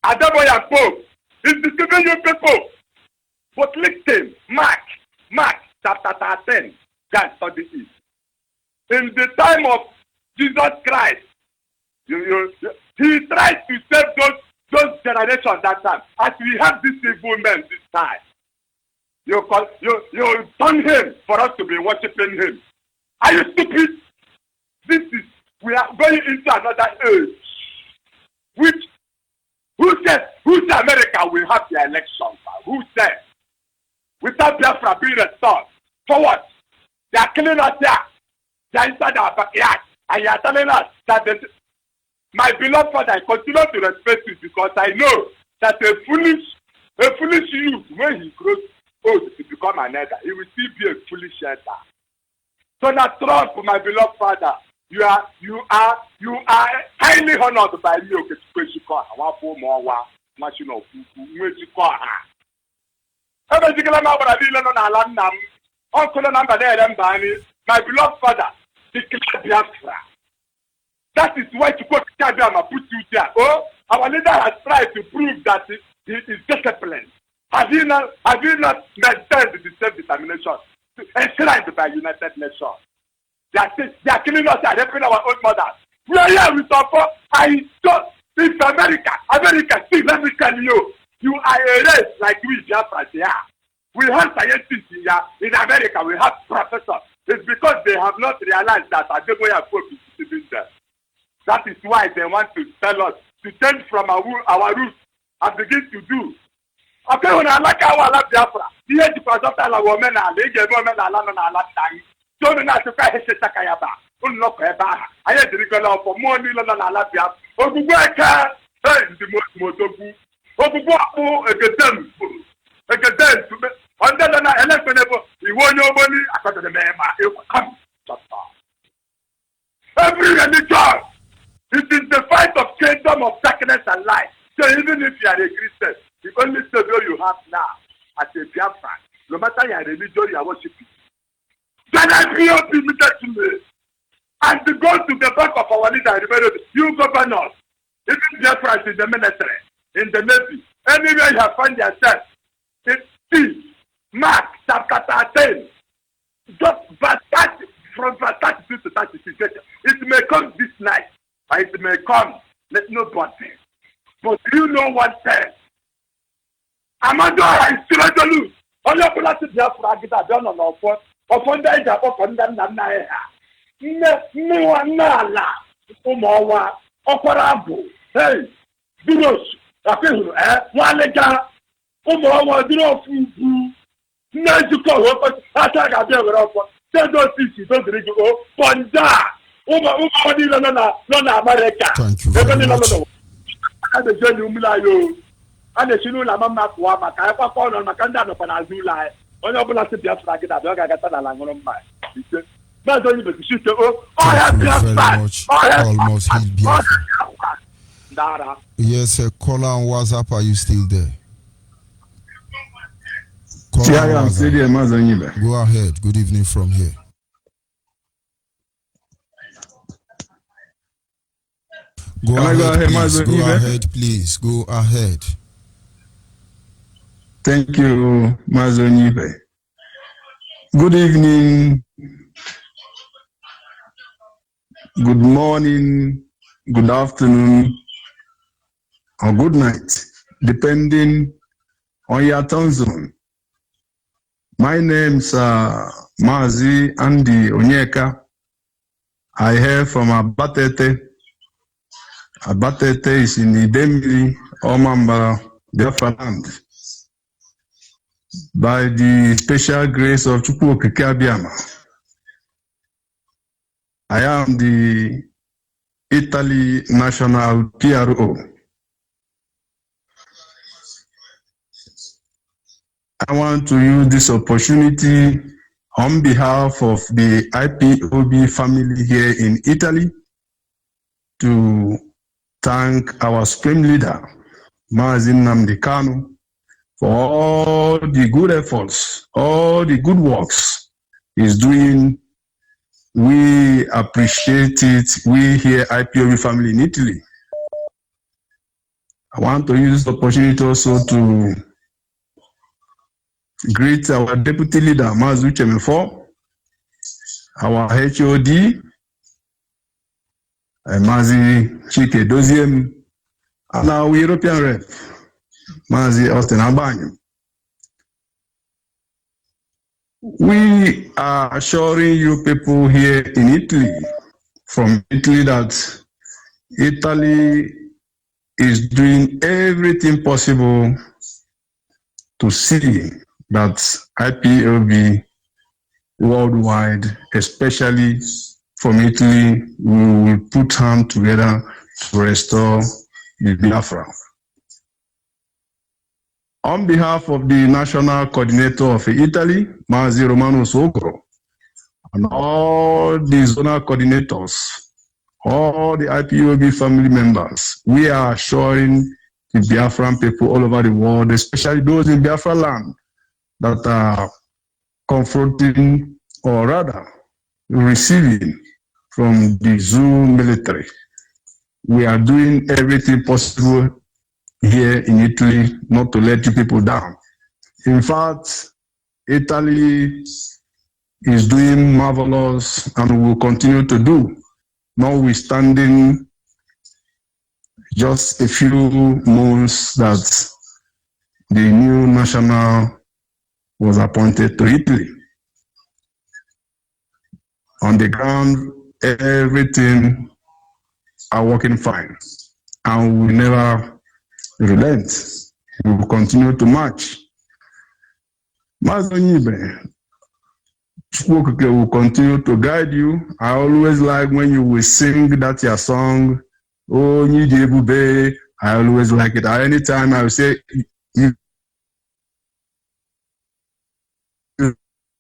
Adaboya Pope is deceiving you people. But listen, Mark chapter 13, God study it. In the time of Jesus Christ, He tried to save those generations that time. As we have these evil men this time, you turn him for us to be worshiping him. Are you stupid? We are going into another age. Who said America will have the elections? Who said? Without Biafra being restored. For what? They are killing us here. They are inside our backyard. And you are telling us that my beloved father, I continue to respect you because I know that a foolish youth, when he grows old to become an elder, he will still be a foolish elder. So now trust for my beloved father. You are highly honored by me. Okay, my beloved father declared Biafra. That is why to quote Kabiama put you there. Oh, our leader has tried to prove that he is disciplined. Have you not maintained the self-determination enshrined by United Nations? They are killing us, they are raping our own mothers. We are here with support. If America, see, let me tell you, you are a race like we Biafra here. We have scientists here. In America, we have professors. It's because they have not realized that Adeboya Pope is deceiving them. That is why they want to tell us to change from our roots and begin to do. Okay, when I like our Biafra, the age of our women are the women are not dying. So now to pay his Sakayaba, unlock a bar. I had the regular for more than Alabia. Oh, the worker, the most motobu. Oh, the work, a gadem, under the elephant, you want your money, according to the man, it will come. Every religion, it is the fight of kingdom of darkness and light. So even if you are a Christian, the only savior you have now as a Biafra, no matter your religion, you are worshiping. Then I feel limited to me. And to go to the back of our leader, you governors, even Biafra in the military, in the Navy, anywhere you have found yourself, see, Mark chapter 13, just verse 30, from verse 32 to 36, it may come this night, or it may come, let nobody. But you know one thing. Amado is still resolute. All your policy Biafra get done on our phone. Upon the age of Nana, no one nala, Umawa, Okorabu, hey, Duros, Walega, Umawa, Duros, Nazuko, Attack a developer, they don't see, don't read you, Ponda, Uma, America. Thank you very much. And the Johnny Umlayo, and the Shinula Mama Kuama, Kaipa on Makanda of Panazula. Thank you very much. Almost hit Biafra. Yes, caller on WhatsApp, are you still there? Yeah, I'm still there, Onyibe. Go ahead. Good evening from here. Go ahead, please. Go ahead. Thank you, Onyibe. Good evening, good morning, good afternoon, or good night, depending on your time zone. My name's Mazi Andy Onyeka. I hail from Abatete. Abatete is in Idemili, Omamba, Biafra land. By the special grace of Chukwu Okike Abiyama, I am the Italy National PRO. I want to use this opportunity on behalf of the IPOB family here in Italy to thank our supreme leader, Mazi Nnamdi Kanu, for all the good efforts, all the good works he's doing. We appreciate it. We here, IPOB family in Italy. I want to use the opportunity also to greet our deputy leader, Mazi Uchemefo, our HOD, Mazi Chike Doziem, and our European rep, Mazi Austin Abanyum. We are assuring you people here in Italy, from Italy, that Italy is doing everything possible to see that IPOB worldwide, especially from Italy, we will put hands together to restore the Biafra. On behalf of the National Coordinator of Italy, Mazi Romano Sogro, and all the zonal coordinators, all the IPOB family members, we are assuring the Biafran people all over the world, especially those in Biafra land, that are confronting, or rather receiving from the Zoo military. We are doing everything possible here in Italy not to let you people down. In fact, Italy is doing marvelous and will continue to do, notwithstanding just a few months that the new national was appointed to Italy. On the ground, everything are working fine, and we never relent. We will continue to march. Master Onyibe, will continue to guide you. I always like when you will sing that your song, Oh Onyibe. I always like it. At any time I will say, you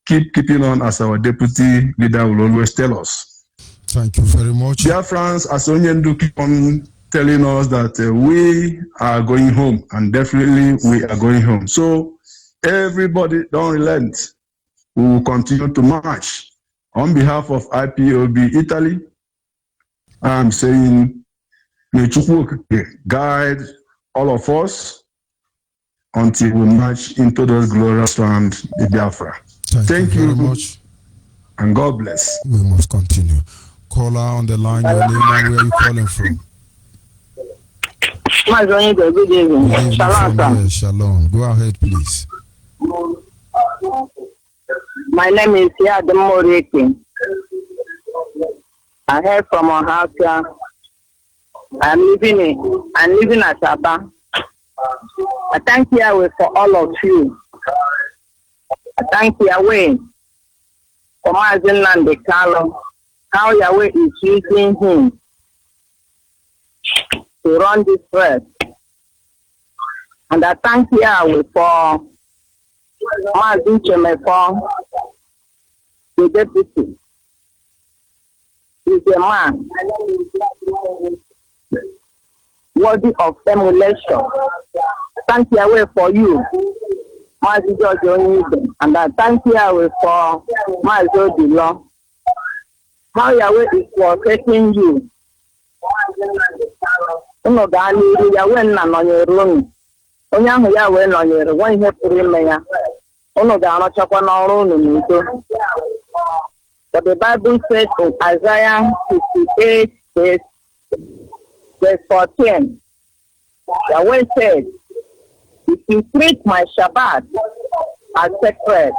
keeping on as our deputy leader will always tell us. Thank you very much. Dear friends, as Onyendu keep on telling us that we are going home, and definitely we are going home. So everybody don't relent. We will continue to march. On behalf of IPOB Italy, I'm saying, may Chukwu guide all of us until we march into those glorious land, the Biafra. Thank you very much. And God bless. We must continue. Caller on the line, your name and where are you calling from? Good evening. Shalom. Shalom. Go ahead, please. My name is Yadam Moriki. I hail from Oaxaca. I'm living at Aba. I thank Yahweh for all of you. I thank Yahweh for Mazin Nandekalo, how Yahweh is using him to run this race. And I thank Yahweh for Mazin Chemefo, the deputy. He's a man worthy of emulation. Thank Yahweh for you, Mazi George Onyibe, and I thank Yahweh for Mazi Odilo. How Yahweh is protecting you. Yahweh na nọnyere onye ahụ Yahweh nọnyere nwe ihe pụrụ ime ya. Unu ga-arụchakwa n'ọrụ unu n'udo. But the Bible says in Isaiah 58, verse 14, Yahweh said, if you treat my Shabbat as sacred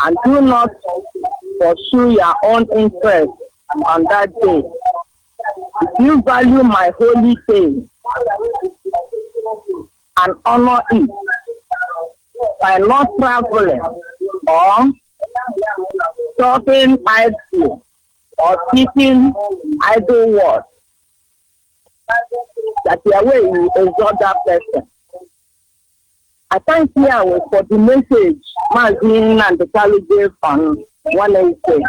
and do not pursue your own interest on that day, if you value my holy day and honor it by not traveling or talking idly or speaking idle words, that Yahweh will exalt that person. I thank Yahweh for the message Mazin and the Kali gave on Wednesday.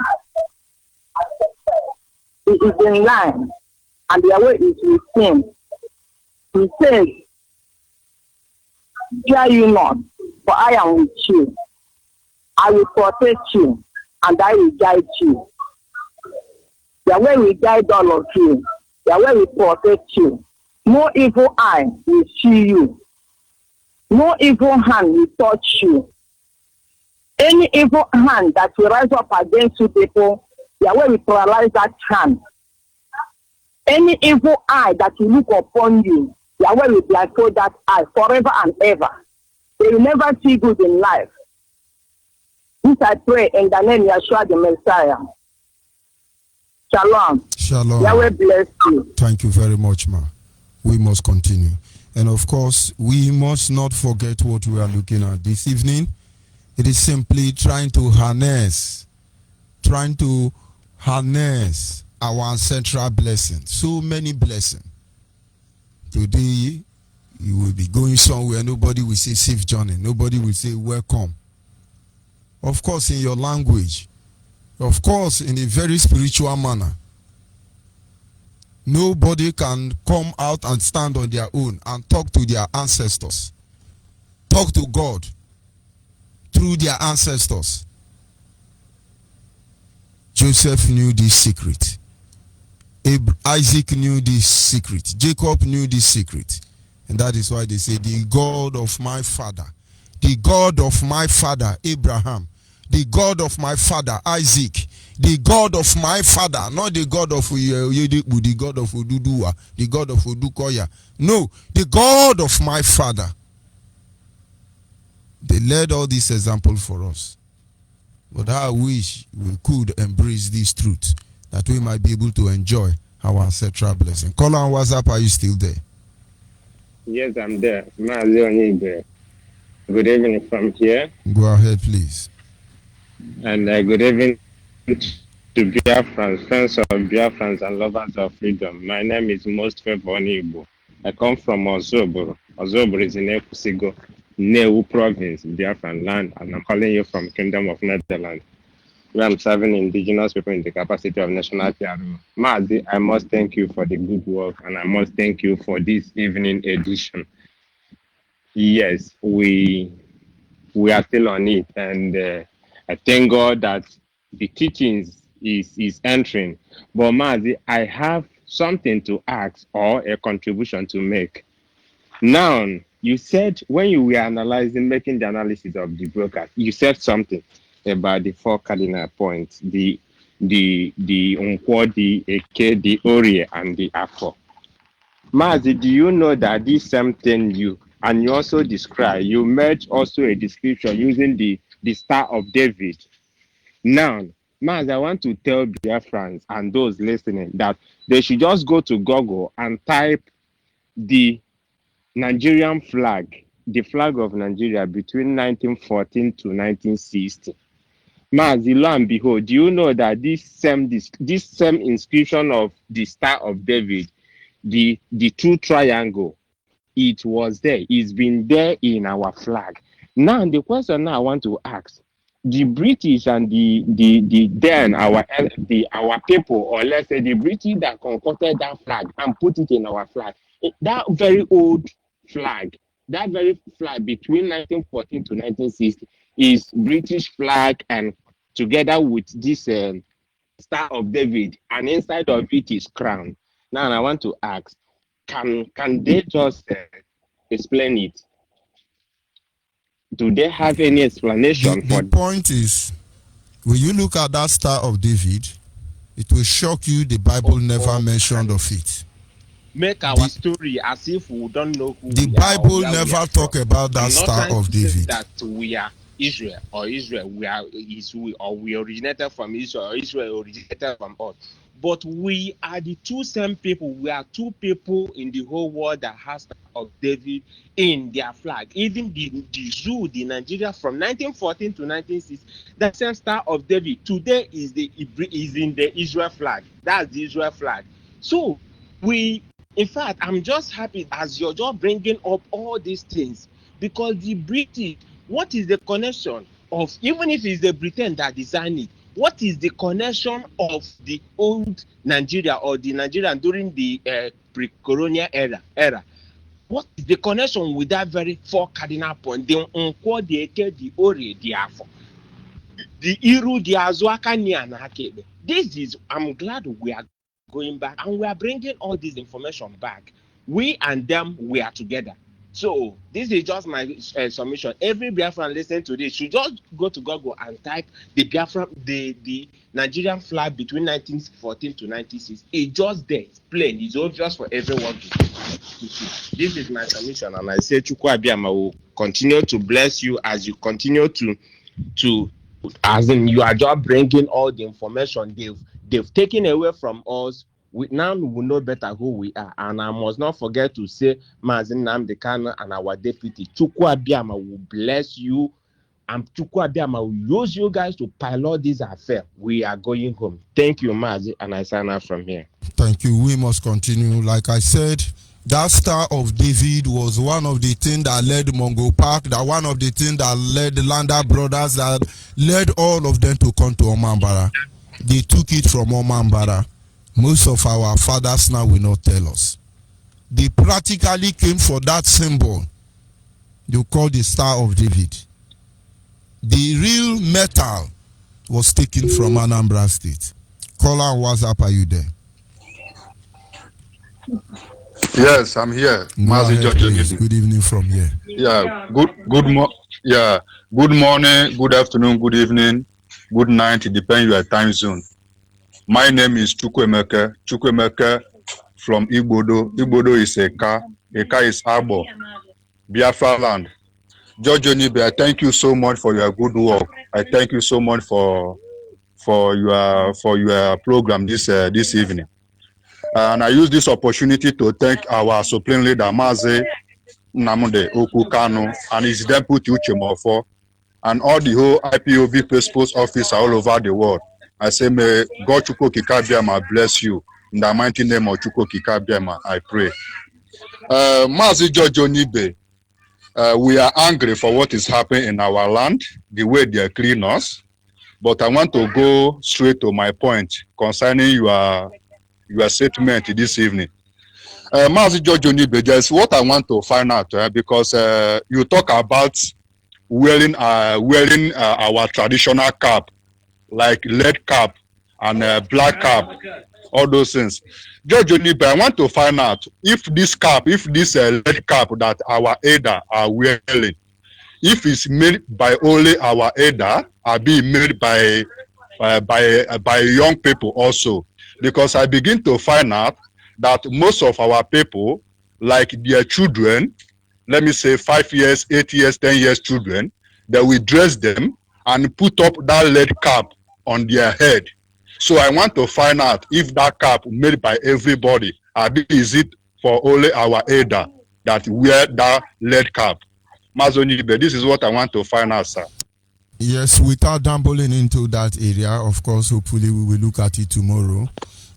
He is in line, and Yahweh is with him. He says, fear you not, for I am with you. I will protect you, and I will guide you. Yahweh will guide all of you. Yahweh will protect you. No evil eye will see you. No evil hand will touch you. Any evil hand that will rise up against you people, Yahweh will paralyze that hand. Any evil eye that will look upon you, Yahweh will blindfold that eye forever and ever. They will never see good in life. This I pray in the name of Yeshua the Messiah. Shalom. Shalom. Yahweh bless you. Thank you very much, ma. We must continue. And of course, we must not forget what we are looking at this evening. It is simply trying to harness our ancestral blessings. So many blessings. Today, you will be going somewhere, nobody will say safe journey, nobody will say welcome. Of course, in your language, of course, in a very spiritual manner. Nobody can come out and stand on their own and talk to their ancestors. Talk to God through their ancestors. Joseph knew this secret. Isaac knew this secret. Jacob knew this secret. And that is why they say, the God of my father, the God of my father Abraham, the God of my father Isaac, the God of my father, not the God of the God of Ududua, the God of Udukoya. No, the God of my father. They led all these examples for us. But I wish we could embrace this truth, that we might be able to enjoy our ancestral blessing. Call on WhatsApp, are you still there? Yes, I'm there. Onyibe. Good evening from here. Go ahead, please. And good evening to Biafrans, friends of Biafrans and lovers of freedom. My name is Most Favored Onyibe. I come from Ozoboro. Ozoboro is in Ekusigo, Newu province, Biafran land, and I'm calling you from Kingdom of Netherlands, where I'm serving indigenous people in the capacity of national PRO. Mazi, I must thank you for the good work, and I must thank you for this evening edition. Yes, we are still on it, and I thank God that the teachings is entering. But Mazi, I have something to ask or a contribution to make. Now, you said when you were analyzing, making the analysis of the broadcast, you said something about the four cardinal points: the Unkwo, the Eke, the Orie, and the Afo. Mazi, do you know that this same thing you also describe, you made also a description using the Star of David? Now, Mazi, I want to tell Biafrans and those listening that they should just go to Google and type the Nigerian flag, the flag of Nigeria between 1914 to 1960. Mazi, lo and behold, do you know that this same inscription of the Star of David, the true triangle, it was there. It's been there in our flag. Now, the question now I want to ask, the British and our people, or let's say the British that concocted that flag and put it in our flag, that very old flag, that very flag between 1914 to 1960 is British flag, and together with this Star of David, and inside of it is crown. Now I want to ask, can they just explain it? Do they have any explanation for the point is, when you look at that Star of David, it will shock you the Bible never mentioned of it. Make our story as if we don't know who the we Bible are, never talk about that Star of David. That we are Israel, or we originated from Israel, or Israel originated from us. But we are the two same people. We are two people in the whole world that has Star of David in their flag. Even the Zoo, the Nigeria from 1914 to 1960, the same Star of David today is in the Israel flag. That's the Israel flag. So in fact, I'm just happy as you're just bringing up all these things, because the British, what is the connection of, even if it's the Britain that designed it, what is the connection of the old Nigeria or the Nigerian during the pre-colonial era? What is the connection with that very four cardinal points? The Unkwo, the Eke, the Orie, the Afo, the Iru, the Azuaka, and Hakebe. This is, I'm glad we are going back and we are bringing all this information back. We and them, we are together. So this is just my submission. Every Biafran listening to this should just go to Google and type the Biafra, the Nigerian flag between 1914 to 1996. It's just there. It's plain. It's obvious for everyone to see. This is my submission, and I say Chukwu Abiyama will continue to bless you as you continue to as in you are just bringing all the information they've taken away from us. Now we will know better who we are, and I must not forget to say Mazin Nnamdi Kanu and our deputy Chukwu Abiyama will bless you, and Chukwu Abiyama will use you guys to pilot this affair. We are going home. Thank you, Mazi, and I sign out from here. Thank you. We must continue. Like I said, that Star of David was one of the things that led Mongo Park, that one of the things that led the Landa brothers, that led all of them to come to Omambara. They took it from Omambara. Most of our fathers now will not tell us. They practically came for that symbol you call the Star of David. The real metal was taken from Anambra State. Caller on WhatsApp, are you there? Yes, I'm here. Good evening from here. Yeah, good morning, good afternoon, good evening, good night. It depends your time zone. My name is Chukwemeke. Chukwemeke from Igbodo. Igbodo is Eka. Eka is Abo. Biafra land. George Onyibe, I thank you so much for your good work. I thank you so much for your program this evening. And I use this opportunity to thank our Supreme Leader Mazi Nnamdi Kanu and his deputy Uchemofo and all the whole IPOB post office all over the world. I say, may God Chukwu Abiyama bless you. In the mighty name of Chukwu Abiyama, I pray. Mazi George Onyibe, we are angry for what is happening in our land, the way they are cleaning us. But I want to go straight to my point concerning your statement this evening. Mazi George Onyibe, just what I want to find out, because you talk about wearing our traditional cap, like lead cap and black cap, all those things. George Onyibe, I want to find out if this lead cap that our elder are wearing, if it's made by only our elder, or being made by young people also. Because I begin to find out that most of our people, like their children, let me say 5 years, 8 years, 10 years children, they will dress them and put up that lead cap on their head. So I want to find out if that cap made by everybody, is it for only our elder that wear that lead cap? Mazi Onyibe, this is what I want to find out, sir. Yes, without tumbling into that area, of course, hopefully we will look at it tomorrow.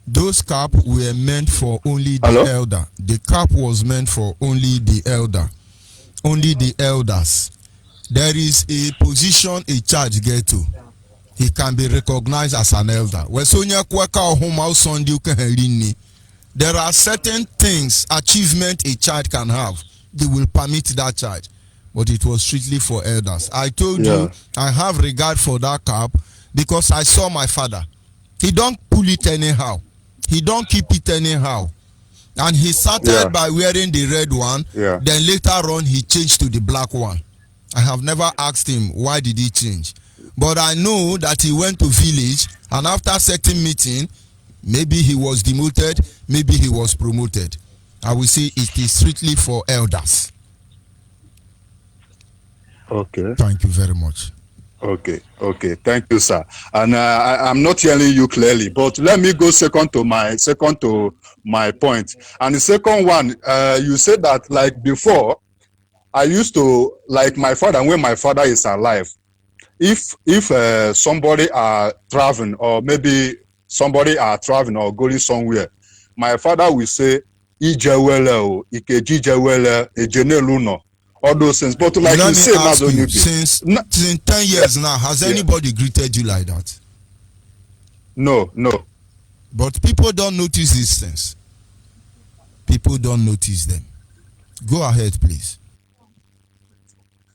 Those caps were meant for only the elder. The cap was meant for only the elder. Only the elders. There is a position a child get to. He can be recognized as an elder. There are certain things, achievement a child can have. They will permit that child. But it was strictly for elders. I told you, I have regard for that cap because I saw my father. He don't pull it anyhow. He don't keep it anyhow. And he started by wearing the red one. Then later on, he changed to the black one. I have never asked him, why did he change? But I know that he went to village, and after certain meeting, maybe he was demoted, maybe he was promoted. I will say it is strictly for elders. Okay. Thank you very much. Okay. Thank you, sir. And I'm not hearing you clearly, but let me go second to my point. And the second one, you said that like before, I used to like my father when my father is alive. If somebody are traveling or maybe somebody are traveling or going somewhere, my father will say, "Ijewele, ikejijewele, ejeneluno." All those things. But like you say, since 10 years now, has anybody greeted you like that? No. But people don't notice these things. People don't notice them. Go ahead, please.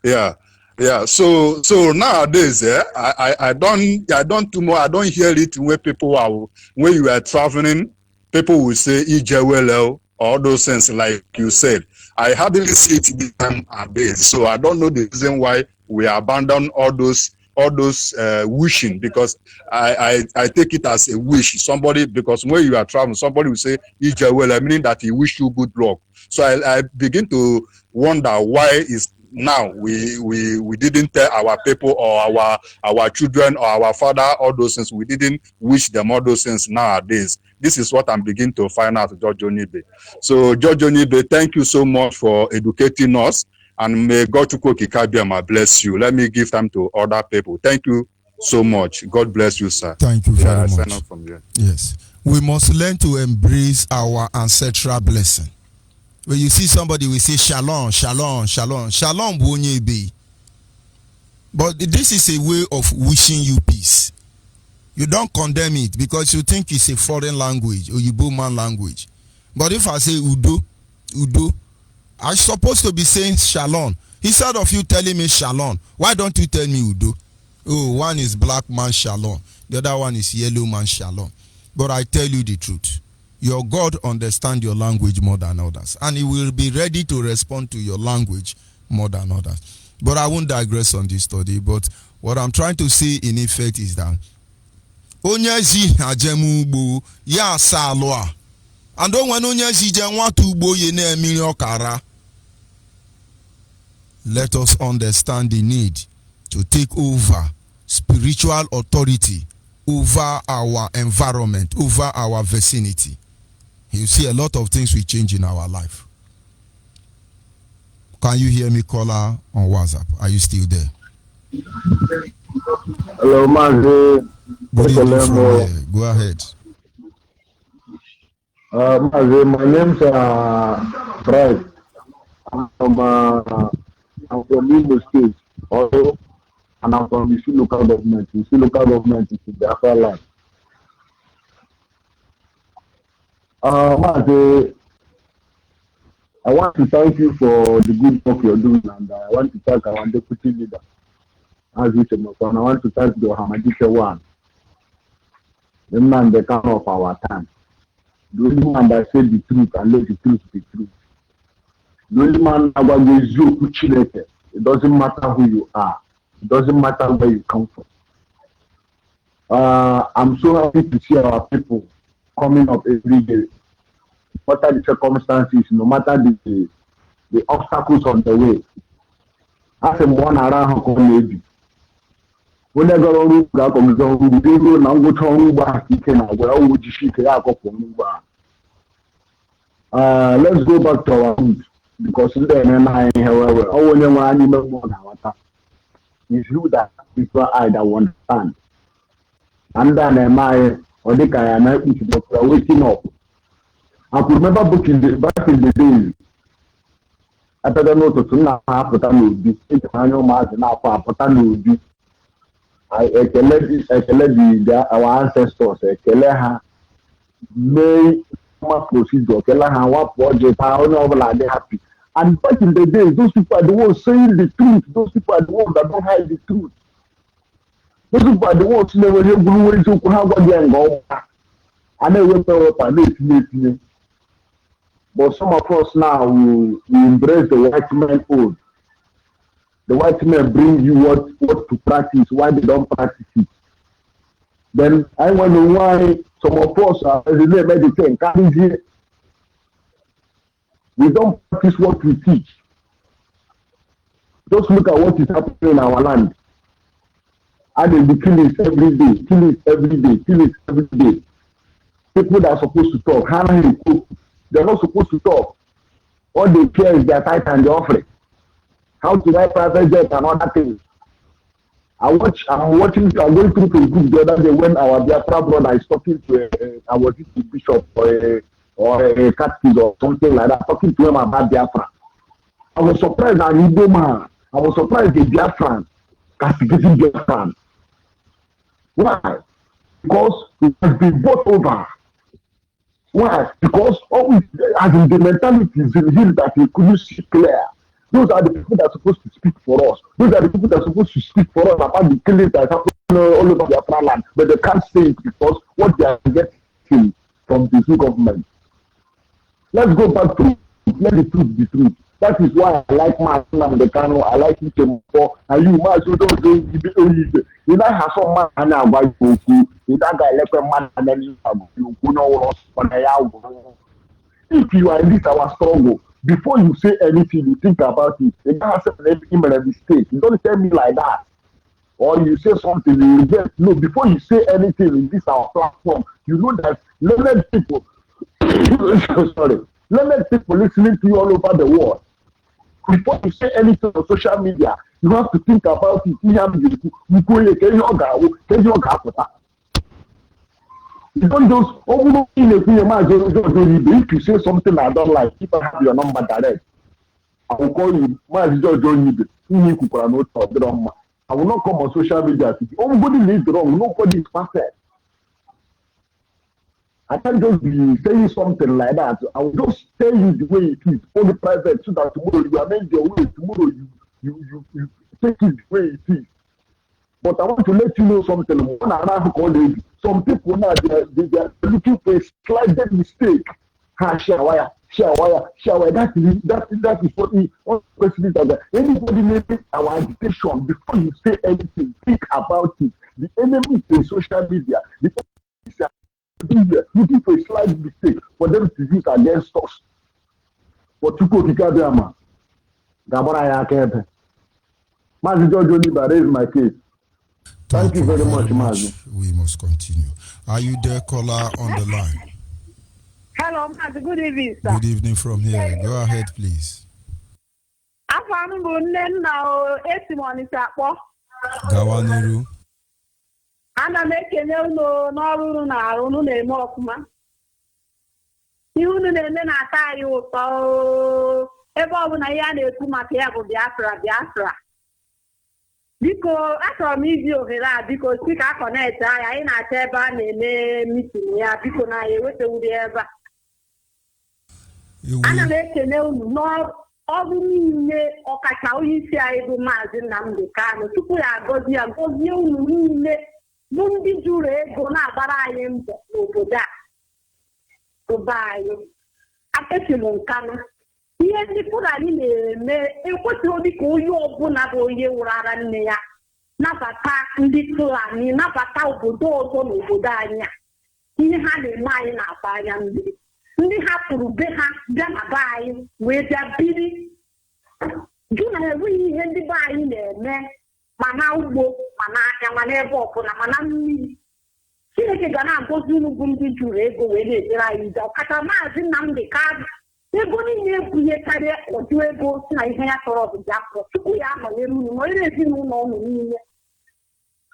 Yeah. So nowadays, I don't hear it when you are traveling. People will say Ijewele, all those things, like you said. I hardly see it this time and days, so I don't know the reason why we abandon all those wishing, because I take it as a wish. Somebody, because when you are traveling, somebody will say Ijewele, meaning that he wish you good luck. So I begin to wonder why is now we didn't tell our people or our children or our father all those things. We didn't wish them all those things nowadays. This is what I'm beginning to find out, George Onyibe. So George Onyibe, thank you so much for educating us, and may God Chukwukikabiama bless you. Let me give time to other people. Thank you so much. God bless you, sir. Thank you very much. Sign up from here. Yes. We must learn to embrace our ancestral blessing. When you see somebody, we say shalom, shalom, shalom, shalom, Onyibe. But this is a way of wishing you peace. You don't condemn it because you think it's a foreign language or Igbo man language. But if I say Udo, I'm supposed to be saying shalom. Instead of you telling me shalom, why don't you tell me Udo? Oh, one is black man shalom, the other one is yellow man shalom. But I tell you the truth. Your God understands your language more than others, and he will be ready to respond to your language more than others. But I won't digress on this study. But what I'm trying to say in effect is that Onyazi ajemu ugbo ya salwa. And don't want onyazi jenwa tu ugbo ye na emiri okara. Let us understand the need to take over spiritual authority over our environment, over our vicinity. You see, a lot of things will change in our life. Can you hear me, caller, on WhatsApp? Are you still there? Hello, Mazi. Good evening from here. Go ahead. Mazi, my name's Bright. I'm from Imo State, also, and I'm from the local government. The local government is in Biafra land. Mazi, I want to thank you for the good work you're doing, and I want to thank our deputy leader, as you said, and I want to thank the Hamadike one, the man that come of our time, the only man that said the truth and let the truth be true. The only man that is you. It doesn't matter who you are. It doesn't matter where you come from. I'm so happy to see our people coming up every day. No matter the circumstances, no matter the obstacles on the way. As a one around maybe. When I got on route, I come down, we go now go to Uber, you can go to Uber. Let's go back to our root. Because then I, however, only one animal is you that people I that understand. And then am I or the guy waking up. I could remember back in the days. I don't know to now but I will be annual margin now for Potano. I can our ancestors, may procedure, what project, how they happy. And back in the days, those people are the ones saying the truth. Those people are the ones that don't hide the truth. Those people are the ones who never grew into go. I never know. But some of us now we embrace the white man code. The white men bring you what to practice, why they don't practice it. Then I wonder why some of us are meditate. We don't practice what we teach. Just look at what is happening in our land. And they be killing every day, killing every day. People that are supposed to talk, they're not supposed to talk. All they care is their tithe and the offering. How to buy private jet and other things. I'm going through Facebook the other day when our Biafra brother is talking to a bishop or a catechist or something like that, talking to him about Biafra. I was surprised at Igbo man. I was surprised the Biafran castigating Biafran. Why? Because it has been bought over. Why? Because always, as in the mentality is in him that he couldn't see clear. Those are the people that are supposed to speak for us. Those are the people that are supposed to speak for us about the killings that happen all over Biafra land. But they can't say it because what they are getting from the new government. Let's go back to it. Let the truth be truth. That is why I like Master Kano, I like him for, and you must don't do it. You know, have some man and I buy you. You that guy left a man and then you know, if you are in this our struggle, before you say anything, you think about it. You can't say a mistake. You don't tell me like that. Or you say something, you get no, before you say anything in this our platform, you know that learned people sorry, learned people listening to you all over the world. Before you say anything on social media, you have to think about it. You don't just if you say something I don't like, if I have your number direct, I will call you. I will not come on social media. Everybody lives wrong. Nobody is perfect. I can't just be saying something like that. I will just tell you the way it is, only private, so that tomorrow you amend your way. Tomorrow you take it the way it is. But I want to let you know something. Some people now they are looking for a slight mistake. Share wire. That is what we want to. Anybody making our agitation, before you say anything, think about it. The enemy is in social media. The enemy is looking for a slight mistake for them to use against us. But you go to Gabriama. Gabora Yakebe. Mazi George Onyibe, raise my case. Thank you very much, Mazi. We must continue. Are you there, caller, on the line? Hello, Mazi. Good evening, sir. Good evening from here. Go ahead, please. Gawaniru. Ana m ekene unu n'ọrụ unu na-arụ, unu na-eme ọfụma. Ihe unu na-eme na-ata anyị ụtọ ebe ọ bụ na ihe a na-ekwu maka ya bụ Biafra. Biko, achọrọ m iji ohere a biko si ka a kọnekt anya, anyị na-achọ ebe a na-eme mitin ya, biko na ya ewetewuri ebe a. Ana m ekene unu n'ọrụ niile, ọkacha onye isi anyị bụ Maazị Nnamdi Kanu, tupu ya agọzie ya, gọzie unu niile bụ ndị jụrụ ego na-agbara anyị mbọ n'obodo a. Obe anyị apịtị m Nkanu. Ihe ndị Fulani na-eme ekwesịghị dịka onye ọbụla bụ onye wụrụ ara nne ya nabata ndị Fulani, nabata obodo ọzọ n'obodo anyị a. Ihe ha na-eme anyị na-agba anya mmiri. Ndị hapụrụ be ha bịa na be anyị wee bịa biri jụ na enweghị ihe ndị be anyị na-eme ma na ugbo ma n'ahịa ma n'ebe ọbụla ma na mmiri. Chineke ga na-agọzi unu bụ ndị jụrụ ego wee na-ejere anyị ije. Ọkacha Maazị Nnamdi Kanu ego niile ebunye karịa ọdụ ego si na ihe ya chọrọ bụ Biafra tupu ya anọnyere unu nọnyere ezinụlọ unu niile.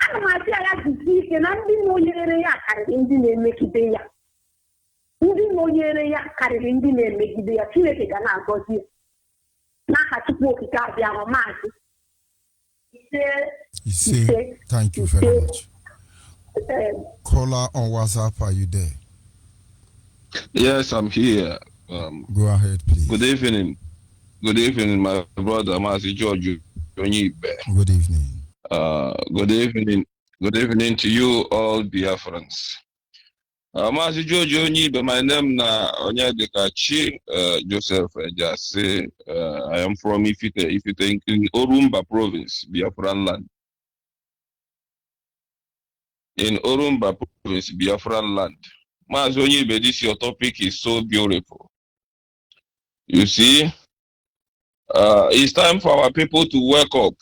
Ana m asị ya jisie ike na ndị nọnyere ya karịrị ndị na-emegide ya. Ndị nọnyere ya karịrị ndị na-emegide ya. Chineke ga na-agọzi ya n'aha Chukwu Okike abịa Maazị Ise. Thank you very much. Caller on WhatsApp, are you there? Yes, I'm here. Go ahead, please. Good evening. Good evening, my brother, Mazi George Onyibe. Good evening. Good evening. Good evening to you all, Biafrans. Mazi George Onyibe, my name na Onyibe Joseph Ejase. I am from Ifite in Orumba province, Biafran land. In Orumba province, Biafran land. Mazi Onyibe, this your topic is so beautiful. You see, it's time for our people to wake up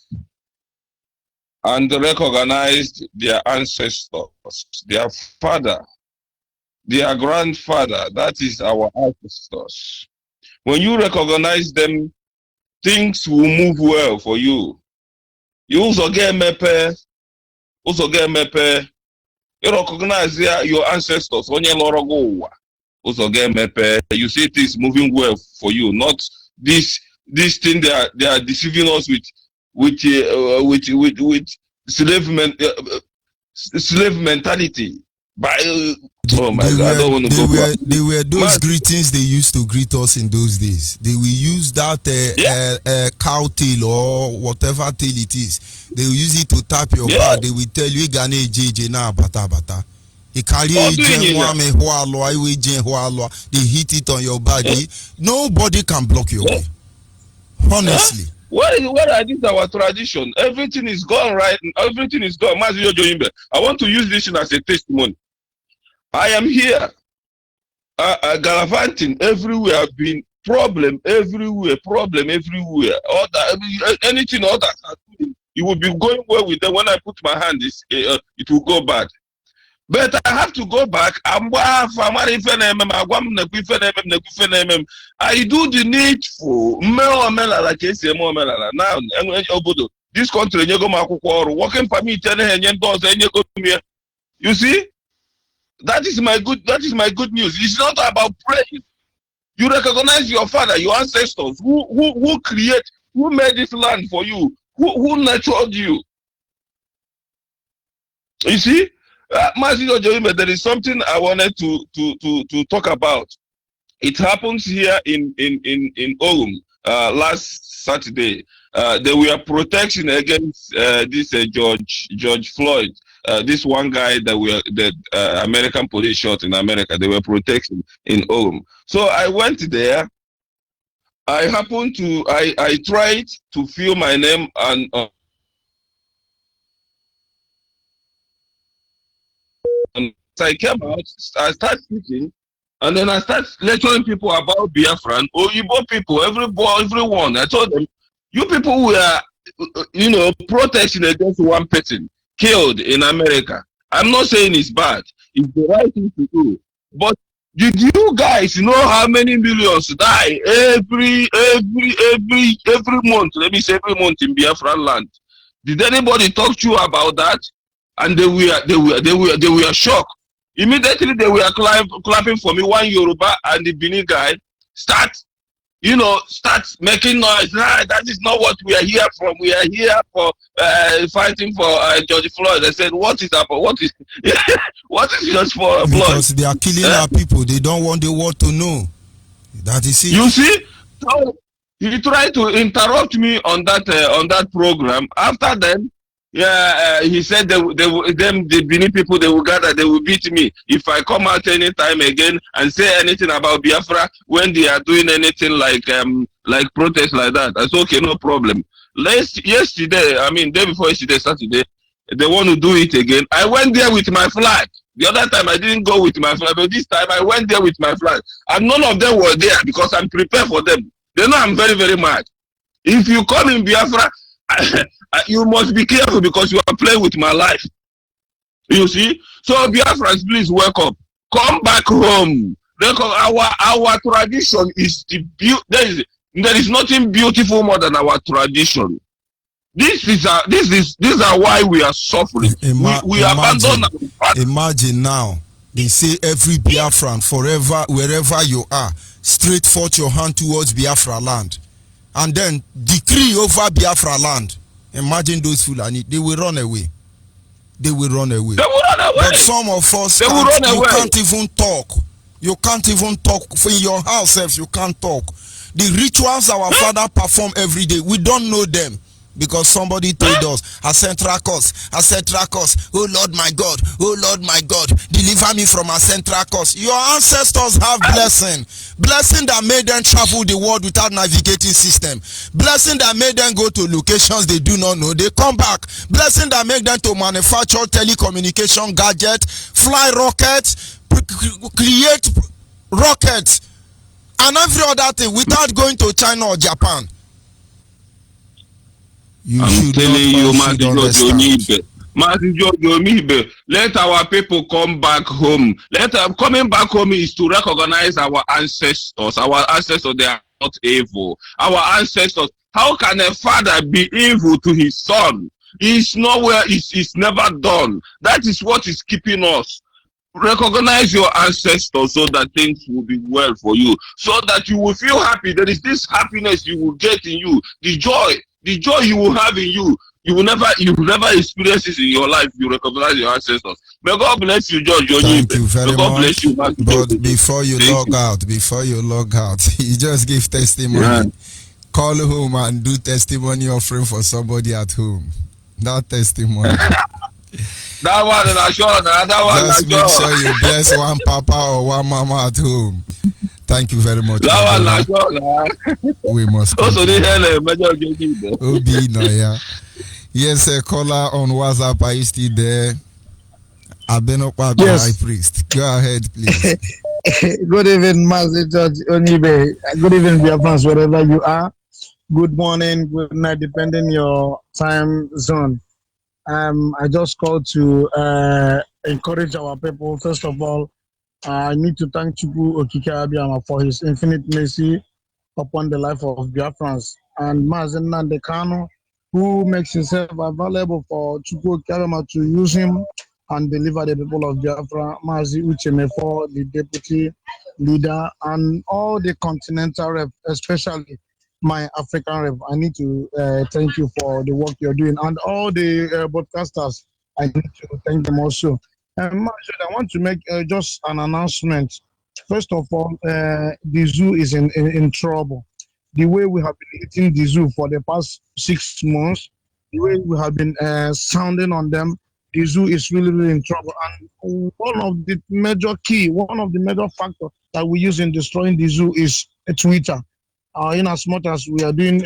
and recognize their ancestors, their father, their grandfather. That is our ancestors. When you recognize them, things will move well for you. You also get mepe. You recognize your ancestors. You see things moving well for you, not this thing they are deceiving us with slave mentality. Oh my God, I don't want to go back. They were those greetings they used to greet us in those days. They will use that cow tail or whatever tail it is. They will use it to tap your back. They will tell you, "Gane JJ na bata bata." They hit it on your body. Nobody can block your way. Honestly. What are these our tradition? Everything is gone right. Everything is gone. I want to use this as a testimony. I am here. Gallivanting everywhere. I've been problem everywhere. All that, anything, all that. It will be going well with them. When I put my hand, it will go bad. But I have to go back. I do the needful. Now, this country, working for me, you see, that is my good news. It's not about praise. You recognize your father, your ancestors, who made this land for you, who nurtured you. You see? There is something I wanted to talk about. It happens here in Orum last Saturday. They were protecting against this George Floyd. This one guy that American police shot in America. They were protecting in Orum. So I went there. I tried to fill my name and. I came out, I started speaking, and then I started lecturing people about Biafra and Onyibe people, everyone. I told them, you people were, protesting against one person killed in America. I'm not saying it's bad. It's the right thing to do. But did you guys know how many millions die every month? Let me say every month in Biafra land. Did anybody talk to you about that? And they were shocked. Immediately they were clapping for me. One Yoruba and the Benin guy start making noise. Nah, that is not what we are here for. We are here for fighting for George Floyd. I said, what is George Floyd? Because they are killing our people. They don't want the world to know. That is it. You see? So he tried to interrupt me on that program. After then, he said the Benin people, they will gather, they will beat me if I come out anytime again and say anything about Biafra when they are doing anything like protest like that. I said, okay, no problem. Yesterday, day before yesterday, Saturday, they want to do it again. I went there with my flag. The other time I didn't go with my flag, but this time I went there with my flag. And none of them were there because I'm prepared for them. They know I'm very, very mad. If you come in Biafra, you must be careful because you are playing with my life. You see? So Biafrans, please wake up. Come back home. Our tradition is there is nothing beautiful more than our tradition. These are why we are suffering. We abandon. Imagine now. They say every Biafran forever, wherever you are, straight forth your hand towards Biafra land. And then decree over Biafra land. Imagine those Fulani, they will run away. They will run away. But some of us, you can't even talk. You can't even talk. In your house, if you can't talk. The rituals our father perform every day, we don't know them. Because somebody told us, I sent Rakos, oh Lord my God, deliver me from a Rakos. Your ancestors have blessing that made them travel the world without navigating system, blessing that made them go to locations they do not know, they come back, blessing that made them to manufacture telecommunication gadgets, fly rockets, create rockets, and every other thing without going to China or Japan. I'm telling you, Onyibe, let our people come back home. Coming back home is to recognize our ancestors. Our ancestors, they are not evil. Our ancestors, how can a father be evil to his son? It's nowhere, it's never done. That is what is keeping us. Recognize your ancestors so that things will be well for you, so that you will feel happy. There is this happiness you will get in you, the joy you will have in you. You will never experience this in your life. You recognize your ancestors. May God bless you, George. Thank you very May God much. bless you, but before you log out, you just give testimony. Yeah. Call home and do testimony offering for somebody at home. That testimony. That one is not sure. That one Just is make sure. sure you bless one papa or one mama at home. Thank you very much. That one is sure. We must Also, continue. Obi no, yeah. Yes, a caller on WhatsApp. Are you still there? Abenokwa Yes. High Priest. Go ahead, please. Good evening, Master Judge Onyibe. Good evening, dear friends, wherever you are. Good morning, good night, depending your time zone. I just called to encourage our people. First of all, I need to thank Chukwu Okike Abiyama for his infinite mercy upon the life of Biafrans. And Mazen Nandekano, who makes himself available for Chukwu Okike Abiyama to use him and deliver the people of Biafra, Mazi Uchemefo, the deputy leader, and all the continental rep, especially my African rep. I need to thank you for the work you're doing, and all the broadcasters. I need to thank them also. And I want to make just an announcement. First of all, the zoo is in trouble. The way we have been hitting the zoo for the past 6 months, the way we have been sounding on them, the zoo is really, really in trouble. And one of the major factors that we use in destroying the zoo is Twitter. In as much as we are doing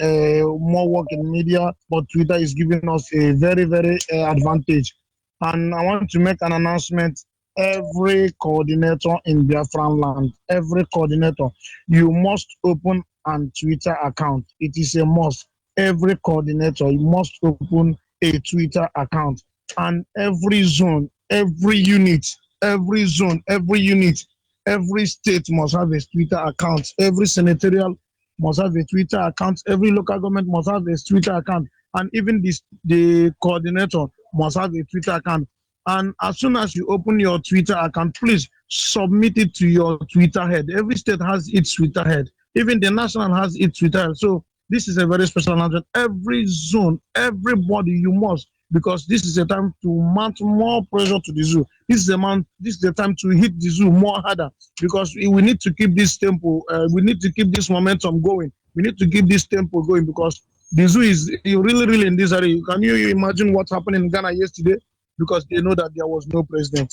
more work in media, but Twitter is giving us a very, very advantage. And I want to make an announcement. Every coordinator in Biafran land, every coordinator, you must open a Twitter account. It is a must. Every coordinator, you must open a Twitter account. And every zone, every unit, every zone, every unit, every state must have a Twitter account. Every senatorial must have a Twitter account. Every local government must have a Twitter account. And even the coordinator must have a Twitter account. And as soon as you open your Twitter account, please submit it to your Twitter head. Every state has its Twitter head. Even the national has its Twitter head. So this is a very special announcement. Every zone, everybody, you must, because this is a time to mount more pressure to the zoo. This is the time to hit the zoo more harder, because we need to keep this tempo. We need to keep this momentum going. We need to keep this tempo going, because the zoo is really, really in this area. Can you imagine what happened in Ghana yesterday? Because they know that there was no president.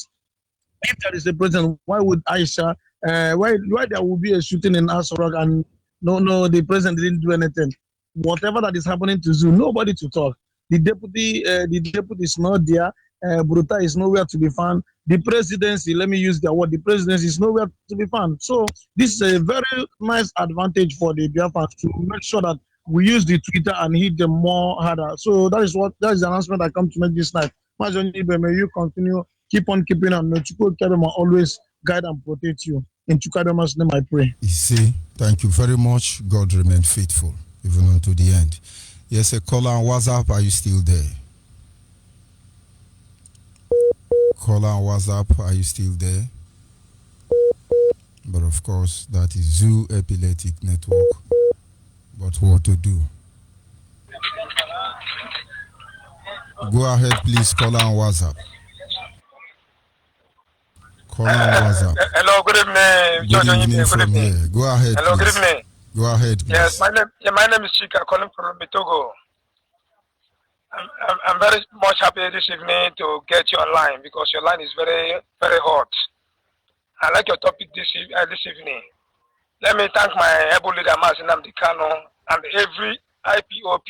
If there is a president, why would Aisha? Why there will be a shooting in Asarok and no, the president didn't do anything. Whatever that is happening to zoo, nobody to talk. The deputy is not there. Bruta is nowhere to be found. The presidency, let me use their word, the presidency is nowhere to be found. So this is a very nice advantage for the Biafrans to make sure that we use the Twitter and hit them more harder. So that is the announcement I come to make this night. Onyibe, may you continue, keep on keeping on. May Chukwu Kadema always guide and protect you. In Chukadema's name I pray. You see, thank you very much. God remain faithful, even unto the end. Yes, a caller on WhatsApp, are you still there? Caller on WhatsApp, are you still there? But of course, that is Zoo Epileptic Network. But what to do? Go ahead, please, caller on WhatsApp. Caller on WhatsApp. Hello, good evening. Good evening from here. Go ahead, Hello, please. good evening. Go ahead, please. Yes, my name is Chika, calling from Togo. I'm very much happy this evening to get you online, because your line is very, very hot. I like your topic this evening. Let me thank my able leader, Mazi Nnamdi Kanu, and every IPOP.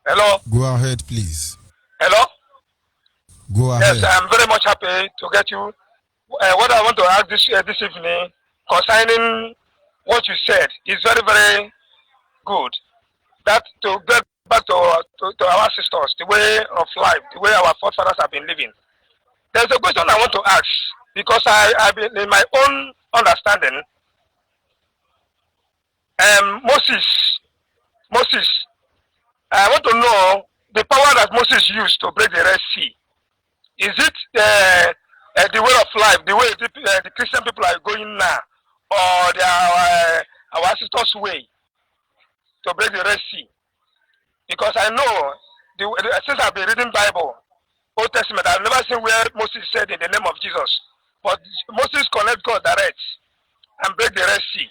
Hello? Go ahead, please. Hello? Go ahead. Yes, I'm very much happy to get you. What I want to ask this evening concerning what you said is very, very good. That to get back to our ancestors, the way of life, the way our forefathers have been living. There's a question I want to ask, because I've been, in my own understanding, Moses, I want to know the power that Moses used to break the Red Sea. Is it the way of life, the way the Christian people are going now, or our ancestors' way to break the Red Sea? Because I know, since I've been reading Bible, Old Testament, I've never seen where Moses said in the name of Jesus but Moses connect God direct and break the Red Sea.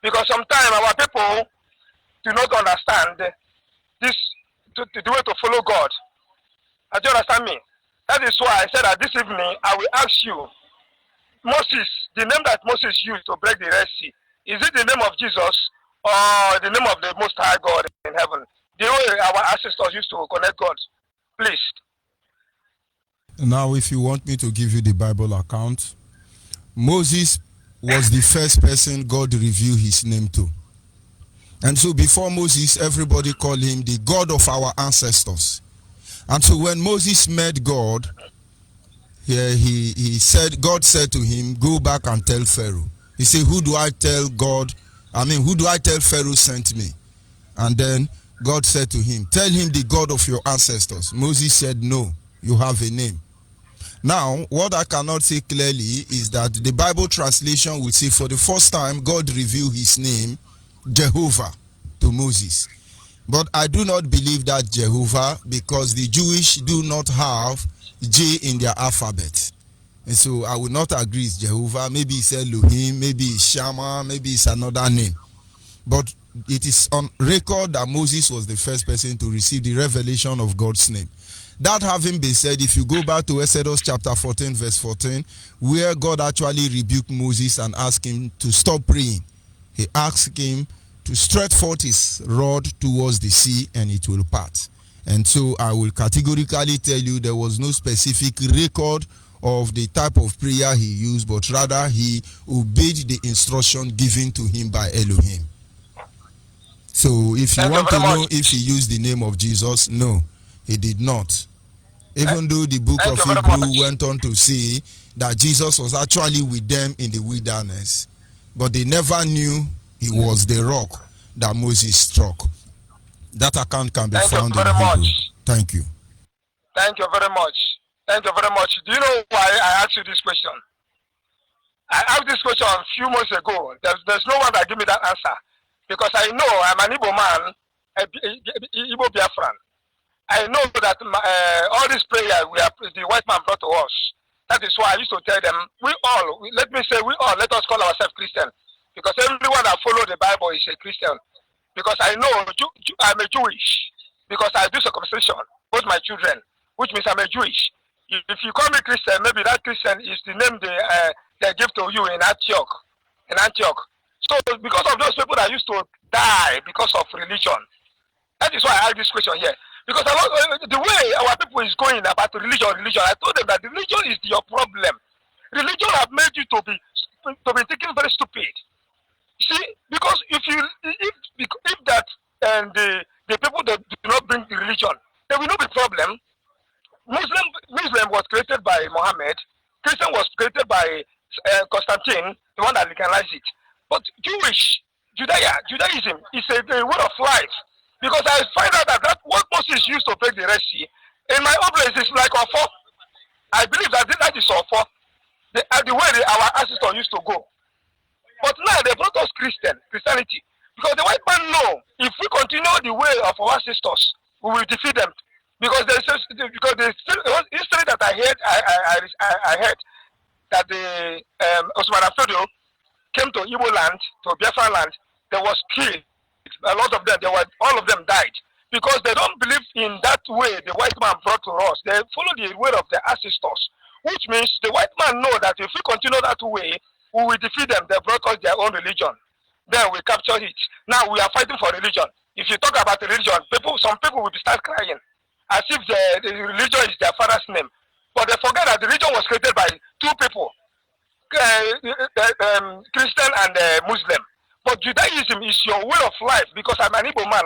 Because sometimes our people do not understand this the way to follow God. Do you understand me? That is why I said that this evening I will ask you, Moses, the name that Moses used to break the Red Sea, is it the name of Jesus or the name of the Most High God in heaven? The way our ancestors used to connect God. Please. Now, if you want me to give you the Bible account, Moses was the first person God revealed his name to. And so before Moses, everybody called him the God of our ancestors. And so when Moses met God, he said, God said to him, go back and tell Pharaoh. He said, who do I tell Pharaoh sent me? And then God said to him, tell him the God of your ancestors. Moses said, no, you have a name. Now, what I cannot say clearly is that the Bible translation will say for the first time, God revealed his name, Jehovah, to Moses. But I do not believe that Jehovah, because the Jewish do not have J in their alphabet. And so I will not agree it's Jehovah. Maybe it's Elohim, maybe it's Shammah, maybe it's another name. But it is on record that Moses was the first person to receive the revelation of God's name. That having been said, if you go back to Exodus chapter 14, verse 14, where God actually rebuked Moses and asked him to stop praying, he asked him to stretch forth his rod towards the sea and it will part. And so I will categorically tell you there was no specific record of the type of prayer he used, but rather he obeyed the instruction given to him by Elohim. So if you want to know if he used the name of Jesus, no, he did not. Even though the book of Hebrew went on to say that Jesus was actually with them in the wilderness, but they never knew he was the rock that Moses struck. That account can be found in Hebrew. Thank you. Thank you very much. Thank you very much. Do you know why I asked you this question? I asked this question a few months ago. There's no one that give me that answer. Because I know I'm an Igbo man, Igbo Biafran. I know that all this prayer the white man brought to us. That is why I used to tell them, let us call ourselves Christian. Because everyone that follows the Bible is a Christian. Because I know I'm a Jewish. Because I do circumcision, both my children, which means I'm a Jewish. If you call me Christian, maybe that Christian is the name they give to you in Antioch. So because of those people that used to die because of religion, that is why I ask this question here. Because the way our people is going about religion, I told them that religion is your problem. Religion have made you to be thinking very stupid. See, because if that and the people that do not bring the religion, there will not be problem. Muslim was created by Muhammad. Christian was created by Constantine, the one that legalized it. But Judaism is a way of life. Because I find out that what Moses used to break the Red Sea, in my own place, is like Ofo. I believe that is Ofo. The way our ancestors used to go. But now they brought us Christianity. Because the white man know, if we continue the way of our ancestors, we will defeat them. Because the history that I heard that the Osman Afodio came to Igbo land, to Biafra land, there was killed. A lot of them, all of them died. Because they don't believe in that way the white man brought to us. They follow the way of their ancestors. Which means the white man know that if we continue that way, we will defeat them. They brought us their own religion. Then we capture it. Now we are fighting for religion. If you talk about religion, some people will start crying. As if the religion is their father's name. But they forget that the religion was created by two people. Christian and Muslim. But Judaism is your way of life because I'm an Igbo man.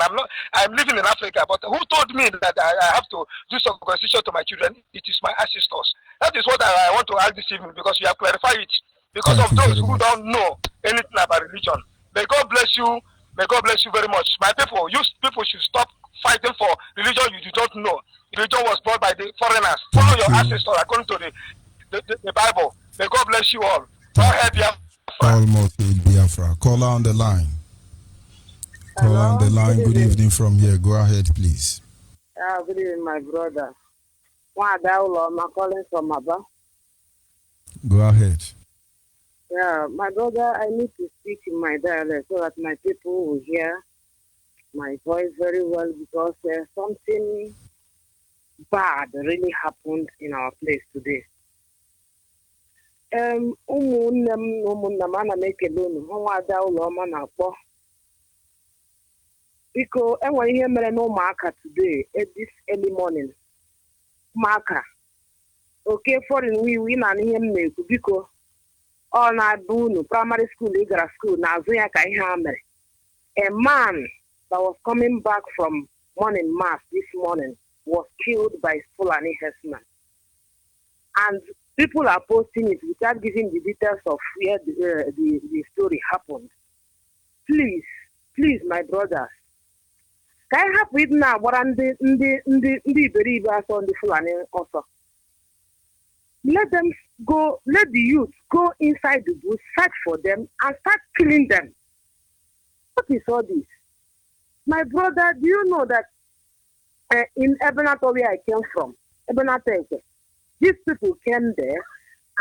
I'm living in Africa. But who told me that I have to do circumcision to my children? It is my ancestors. That is what I want to ask this evening because you have clarified it. Because of those who don't know anything about religion. May God bless you. May God bless you very much. My people, you people should stop fighting for religion you do not know. Religion was brought by the foreigners. Follow your ancestors according to the Bible. May God bless you all. Go ahead, Biafra. Almost Biafra. Caller on the line. Caller on the line. Good evening from here. Go ahead, please. Good evening, my brother. I'm calling from Aba. Go ahead. Yeah, my brother, I need to speak in my dialect so that my people will hear my voice very well because something bad really happened in our place today. Ụmụnne m na ụmụnna m ana m ekele unu ọnwa ada ụlọ ọma na-akpọ biko enwere ihe mere n'ụmụaka today this early morning ụmụaka oke foreign wiwi na ihe m na-ekwu biko ọ na-abụ unu primary school ị gara school na-azụ ya ka ihe ha mere. A man that was coming back from morning mass this morning was killed by Fulani herdsmen. And people are posting it without giving the details of where the story happened. Please, my brothers, can I help with now what the iberibe also on the Fulani also? Let them go, let the youth go inside the bush, search for them, and start killing them. What is all this? My brother, do you know that in Ebenator where I came from, Ebenator, these people came there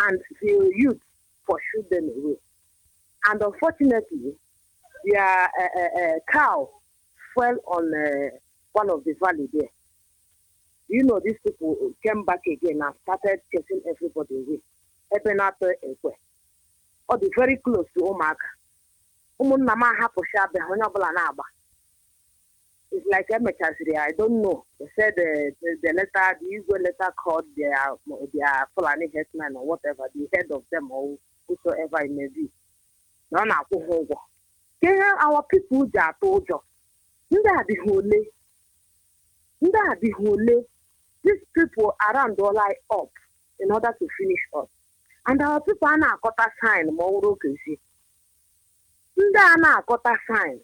and the youth pursued them away. And unfortunately, their cow fell on one of the valley there. You know, these people came back again and started chasing everybody away. Ebenator Ekwe. Or the very close to Omaka. It's like MHSD, I don't know. They said the letter, the usual letter called their Fulani headman or whatever, the head of them or whosoever it may be. No, our people are told you. These people around all lie up in order to finish us. And our people are not got a sign, more see. Sign.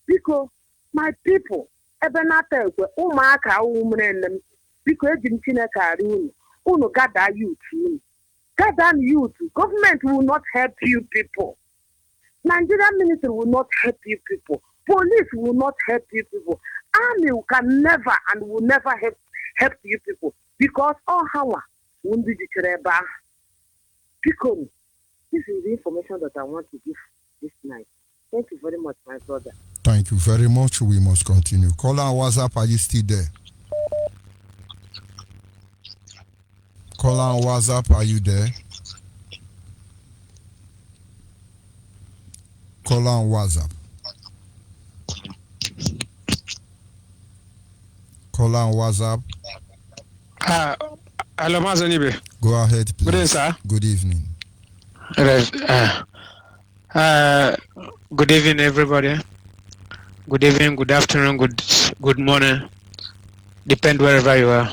Because my people, Ebenata, Umaka, women, because Uno gather youth. Gather youth. Government will not help you people. Nigerian ministry will not help you people. Police will not help you people. Army can never and will never help you people. Because all how won't be the because this is the information that I want to give this night. Thank you very much, my brother. Thank you very much. We must continue. Caller on WhatsApp, are you still there? Caller on WhatsApp, are you there? Caller on WhatsApp. Caller on WhatsApp. Hello, Onyibe. Go ahead, please. Good evening, sir. Good evening. Good evening, everybody. Good evening, good afternoon, good morning. Depend wherever you are.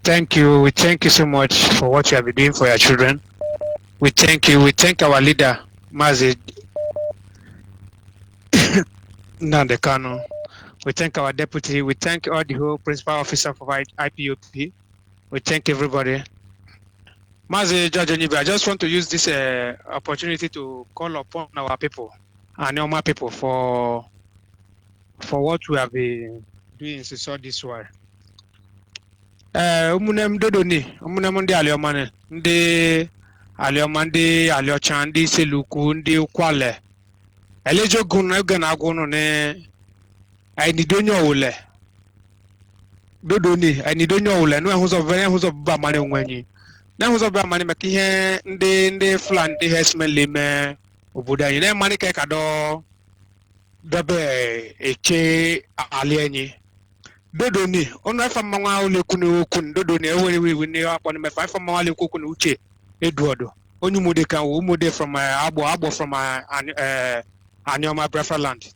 Thank you. We thank you so much for what you have been doing for your children. We thank you. We thank our leader, Mazi Nandekano. We thank our deputy. We thank all the whole principal officer for IPOP. We thank everybody. Mazi Judge Onyibe, I just want to use this opportunity to call upon our people, our normal people, for what we have been doing since all this while. Umunem dodoni, umunem ndi aliomane, ndi aliomandi, aliochandi, seluku, ndi ukwale. Elejo guna gana gono ne, I nidonyo ule. Dodoni, I nidonyo ule, no huzo ba mane unwenyi. Na huzo ba mane makihe, ndi flan, ndi hesmen lime, ubuda yine mane kado, dabe, eche, alienyi. Dodoni, ono fa mwa ole kunu dodoni we ne upon me fa mwa ole kunu uche Eduardo onyumude kan umude from abo from Anyoma Biafra land.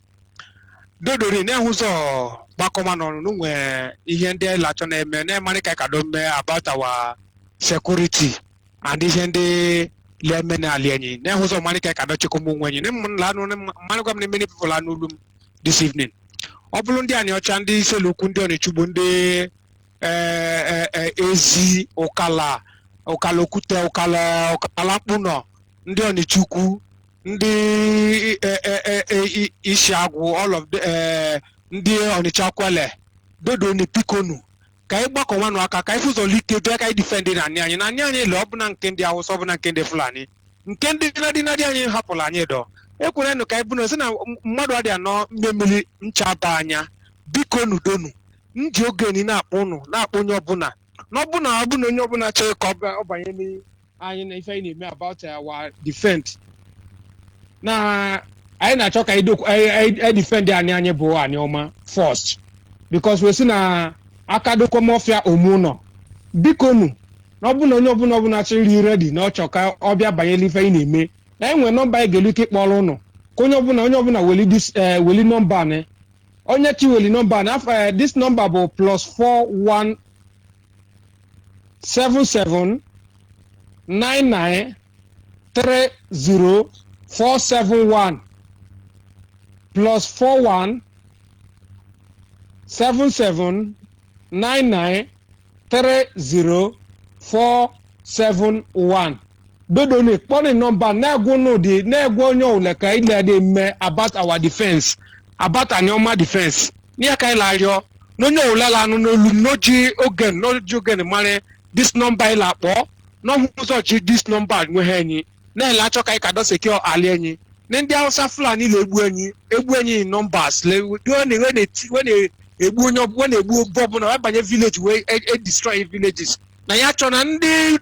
Dodori na huzo bakoma no nwe ihe ndị lacho na eme na mani ka kado me about our security and ihe ndị leme na alienyi na huzo mani ka kado chikomu nwenyi ne mla no mani kwa many people anu this evening. Ọbụlụ ndị anyị ọcha ndị iselukwu ndị ọnịchugbo ndị ezi ụkala okwute ụkala mkpụnọ ndị ọnịchukwu ndị isi agwụ all of ndị ọnịcha kwele dodoni pikonu ka anyị gbakọnwanụ aka ka anyị fụzọlite bịa ka anyị difendị na anyị na anyị le ọbụna nke ndị Awụsa ọbụna nke ndị Fulani nke ndị dị anyị hapụrụ anyị dọ ekwerenụ ka anyị bụrụ sị na mmadụ adị anọ mmemmiri ncha ba anya biko nudonu nji ogeni na-akpọ ụnụ na-akpọ onye ọbụla n'ọbụna onye ọbụla chọrọ ka ọ banye anyị na ife anyị na-eme about our defense na anyị na-achọ ka anyị defend anyị bụ anyị ọma first because we si na aka dokomofia omuno biko nu n'ọbụna onye ọbụla chọrọ iri ready na ọ chọ ka ọ bịa banyere ife anyị na-eme na enwe nọmba anyị ga-elu ike ịkpọrọ ụnụ ka onye ọbụla weli nọmba anyị onye chi weli nọmba anyị afọ this number bụ +4177 99 30 471 +41 77 99 30 471 dodo ni kpọrọ nọmba na-egwu n'ụdị na-egwu onye ọwụla ka ile dị mme about our defense about anioma defense n'ihe ka anyị larịọ n'onye ọwụla la anụ n'olu n'oji ogen mara this number ịla akpọ n'ọhụụ ụzọ chi this number nweghị enyi na-ele achọ ka anyị ka dọsekio ali enyi na ndị Hausa Fulani na-egbu enyi numbers egbu onye na-egbu obu ọbụla wee banye village wee destroy villages na ya chọ na ndị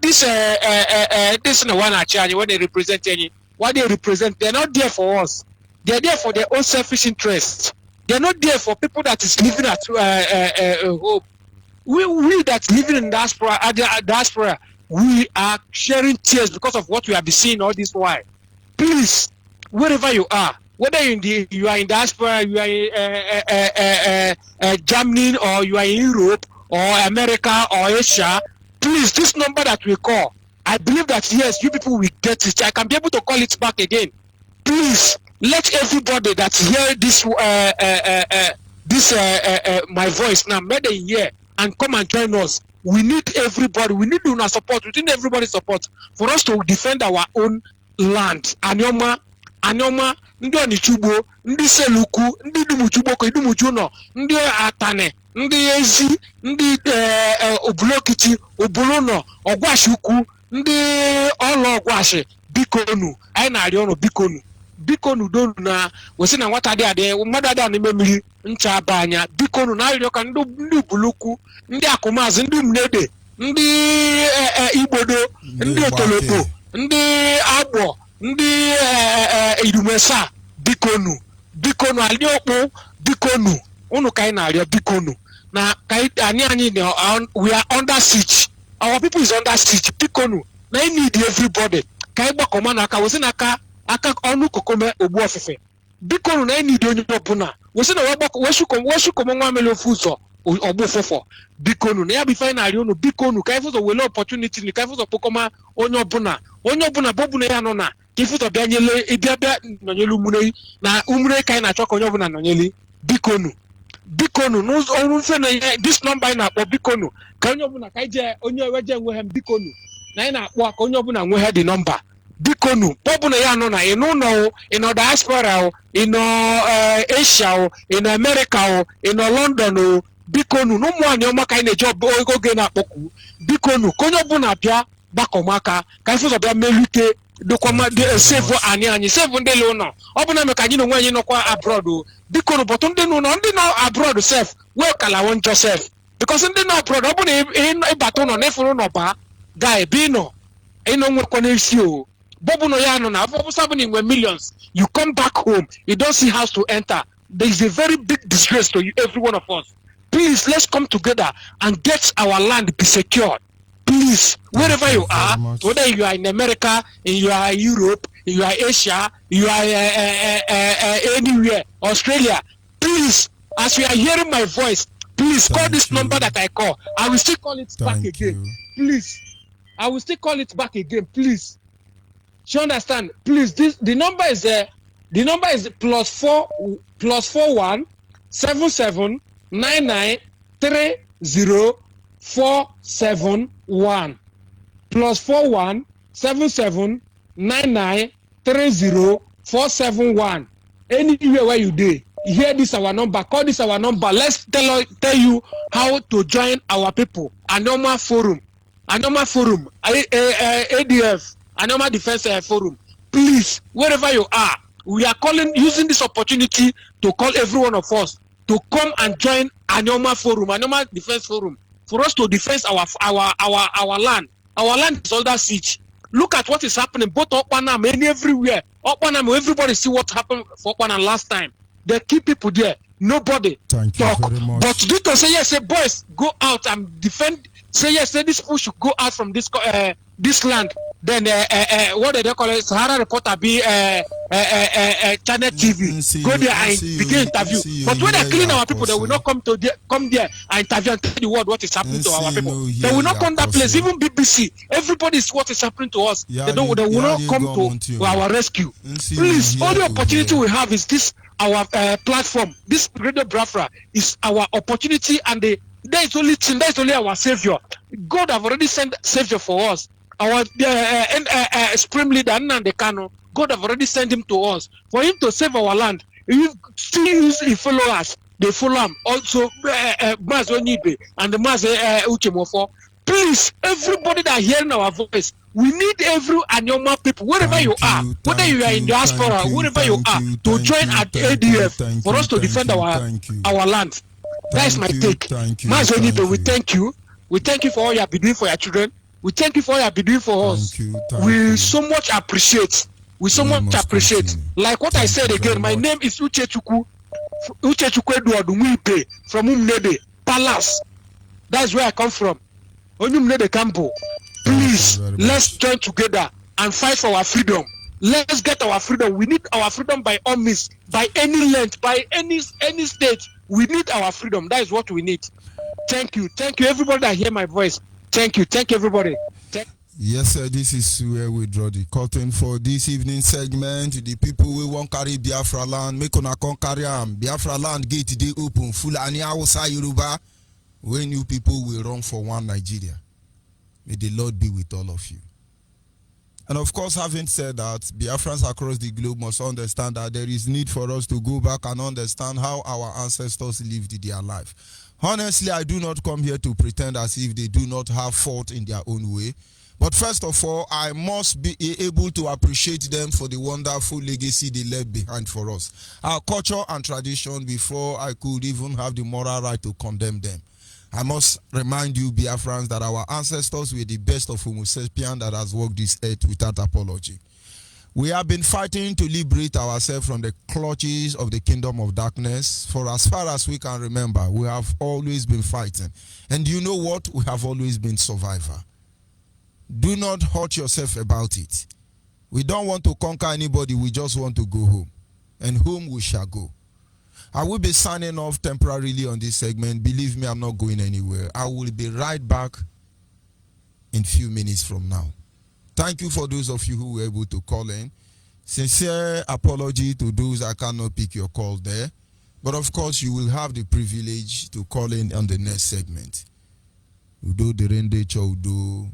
this na wa na-achị anyị when they represent anyị what they represent they're not there for us, they're there for their own selfish interests. They're not there for people that is living at home. We that living in diaspora, we are sharing tears because of what we have been seeing all this while. Please, wherever you are, whether you are in diaspora, you are in Germany, or you are in Europe, or America, or Asia, please, this number that we call, I believe that yes, you people will get it. I can be able to call it back again. Please, let everybody that hear my voice now, may they hear and come and join us. We need everybody. We need our support. We need everybody's support for us to defend our own land. Anyoma, ndị Onichugbo, ndị Seluku, ndị Dumuchugbo, Idumuchuno, ndị Atane, ndị Ezi, ndị Obulokiti, Obuluno, Ogwashukwu, ndị Ọlọ Ogwashi, bikonu, anyị na-arịọ ọnụ bikonu donu na wesi na nwata dị adị mmadụ adị anụ mmiri ncha aba anya bikonu na-arịọ ka ndị Ubulukwu, ndị Akụmazị, ndị Mnede, ndị Igbodo, ndị Otolopo, ndị Agbọ, ndị Idumesa, bikonu Aliokpu, bikonu unu ka anyị na-arịọ bikonu na ka anyị we are under siege, our people is under siege, bikonu na I need everybody ka anyị gbakọma na aka wesi na aka ọnụ kokome ogbu ofufe bikonu na I need onye ọbụla wesi na weshukom nwa mere ofu ụzọ ọgbụ ụfụfọ bikonu na ya bụ ife anyị na-arịọ unu bikonu ka anyị fụzọ wele opportunity ka anyị fụzọ kpokọma onye ọbụla bụ ọbụla ya nọ na ka ifụzọ bịa nọnyelu umure na umure ka anyị na-achọ ka onye ọbụla nọnyeli bikonu n'ọrụ mfe na ihe this number anyị na-akpọ bikonu ka onye ọbụla ka anyị jee onye eweje enweghị m bikonu na anyị na-akpọ ka onye ọbụla nweghị dị nọmba bikonu ọbụla ya nọ na ịnụ ụlọ ịnọ diaspora ịnọ Asia ịnọ America ịnọ London bikonu na ụmụ anyị ọma ka anyị na-eji oge na-akpọkwu bikonu ka onye ọbụla bịa gbakọmaka ka anyị fụzọ bịa melite sevu anyị sevu ndị le ụlọ ọ bụ na eme ka anyị na onwe anyị nọkwa abroad bikonu bọtụ ndị nọ abroad sef wee kalawon Joseph because ndị nọ abroad ọ bụ na ịbata ụlọ na ịfụrụ ụlọ baa gaa ebe ịnọ nwekwa n'isi bọbụ na ya nọ na afọ na inwe millions, you come back home, you don't see house to enter. There is a very big disgrace to you, every one of us. Please, let's come together and get our land be secured. Please, wherever you are, whether you are in America, you are in Europe, you are Asia, you are anywhere, Australia, please, as you are hearing my voice, please call this number that I call. I will still call it back again. Please, I will still call it back again. Please, you understand? Please, the number is +41 77 99 30 471 +41 77 99 30 471. Anywhere where you dey, hear this our number, call this our number. Let's tell you how to join our people. Anoma Forum, ADF, Anoma Defense Forum. Please, wherever you are, we are using this opportunity to call every one of us to come and join Anoma Forum, Anoma Defense Forum, for us to defend our land. Our land is under siege. Look at what is happening both Okpanam and everywhere. Okpanam, everybody see what happened for Okpanam last time. They keep people there. Nobody talk. But due to say yes, say boys go out and defend. Say yes, say this people should go out from this land. Then what do they call it? Sahara Reporter be Channel TV. Go there and begin interview. But when they killing our people, they will not come there and interview and tell the world what is happening to our people. They will not come that place. Even BBC, everybody is what is happening to us. They will not come to our rescue. Please, all the opportunity we have is this. Our platform, this Radio Biafra is our opportunity, and there is only our savior. God have already sent savior for us. Our supreme leader Nnamdi Kanu, God have already sent him to us for him to save our land. He follow us. They follow him. Also, Maz Onyibe and the Maz Uchemofo. Please, everybody that hearing our voice, we need every Anyoma people, wherever you are, whether you are in diaspora, wherever you are, to join at ADF for us to defend our land. That is my take. Maz Onyibe, we thank you. We thank you for all you have been doing for your children. We thank you for all you have been doing for us. We so much appreciate. Like what I said again, my name is Uchechukwu Edward Onyibe from Umnede Palace. That's where I come from. Onyibe Campo. Please, let's join together and fight for our freedom. Let's get our freedom. We need our freedom by all means, by any length, by any state. We need our freedom. That is what we need. Thank you, everybody that hear my voice. Thank you, everybody. Yes, sir. This is where we draw the curtain for this evening segment. The people we won't carry Biafra land, make una come carry Biafra land gate dey open. Fulani Hausa Yoruba. When you people will run for one Nigeria. May the Lord be with all of you. And of course, having said that, Biafrans across the globe must understand that there is need for us to go back and understand how our ancestors lived their life. Honestly, I do not come here to pretend as if they do not have fault in their own way. But first of all, I must be able to appreciate them for the wonderful legacy they left behind for us. Our culture and tradition before I could even have the moral right to condemn them. I must remind you, Biafrans, that our ancestors were the best of Homo sapiens that has walked this earth without apology. We have been fighting to liberate ourselves from the clutches of the kingdom of darkness. For as far as we can remember, we have always been fighting. And you know what? We have always been survivor. Do not hurt yourself about it. We don't want to conquer anybody. We just want to go home. And home we shall go. I will be signing off temporarily on this segment. Believe me, I'm not going anywhere. I will be right back in a few minutes from now. Thank you for those of you who were able to call in. Sincere apology to those I cannot pick your call there. But of course, you will have the privilege to call in on the next segment. Udo derende chaudo.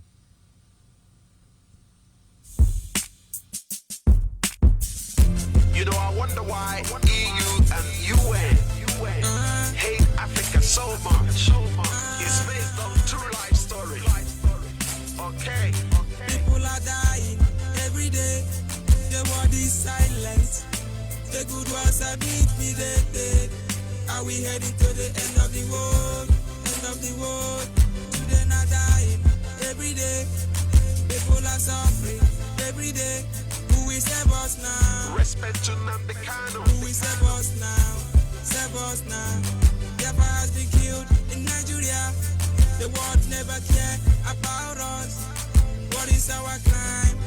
You know, I wonder why EU and UN hate Africa so much. It's based on true life story. Okay. People are dying every day. The world is silent. The good ones are defeated. Are we heading to the end of the world? End of the world. Children are dying every day. People are suffering every day. Who will save us now? Respect to Nnamdi Kanu. Who will save us now? Save us now. Biafra has been killed in Nigeria. The world never cared about us. What is our crime?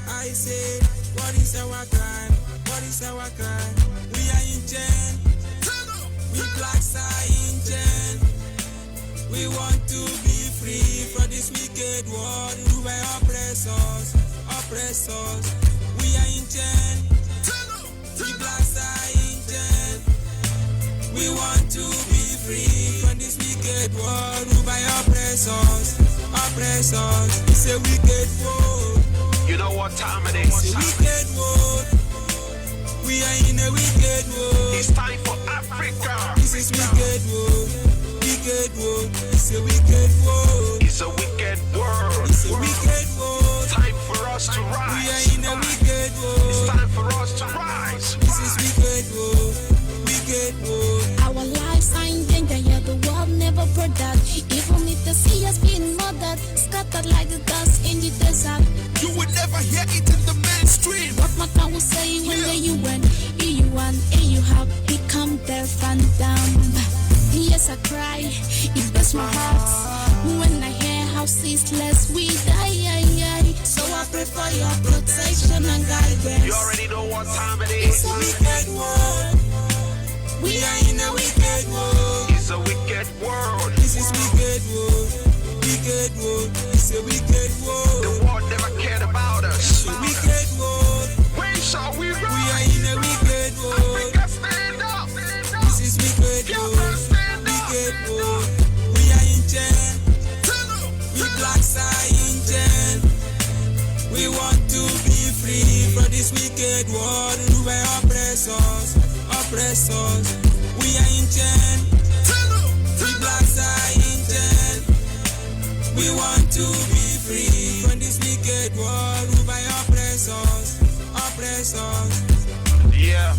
I say, what is our crime? What is our crime? We are in jail. We blacks are in jail. We want to be free from this wicked world ruled by oppressors. We are in jail. We blacks are in jail. We want to be free from this wicked world ruled by oppressors. It's a wicked world. You know what time it is? It's a wicked world. We We are in a wicked world. It's time for Africa. This is wicked world. Wicked world. It's a wicked world. It's a wicked world. It's a wicked world. Time for us to rise. We are in a wicked world. It's time for us to rise. This is wicked world. Wicked world. Our lives are in danger, yeah, the world never brought that. Even if the sea has been murdered, scattered like the dust in the desert. You will never hear it in the mainstream. What my tongue will say when the UN, EU and EU have become deaf and dumb. Yes, I cry, it breaks my heart when I hear how ceaseless we die. So I pray for your protection and guidance. You already know what time it is. It's a wicked world. We are in a wicked world. It's a wicked world. This is wicked world. Wicked world. It's a wicked world. The world never cared about us. It's a wicked world. When shall we rise? We are in a wicked world. Africa, stand up. This is wicked world. Wicked world. We are in chain. We blacks are in chain. We want to be free from this wicked world ruled by oppressors. Oppressors. We are in chain. We blacks are in chain. We want to be free from this wicked world ruled by oppressors. Oppressors. Yeah.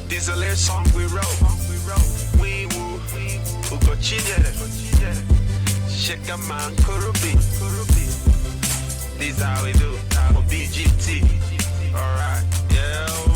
This is a little song we wrote. We woo. Ugo Chidere. Shake a man, Kurubi. This is how we do. BGT. Alright. Yeah.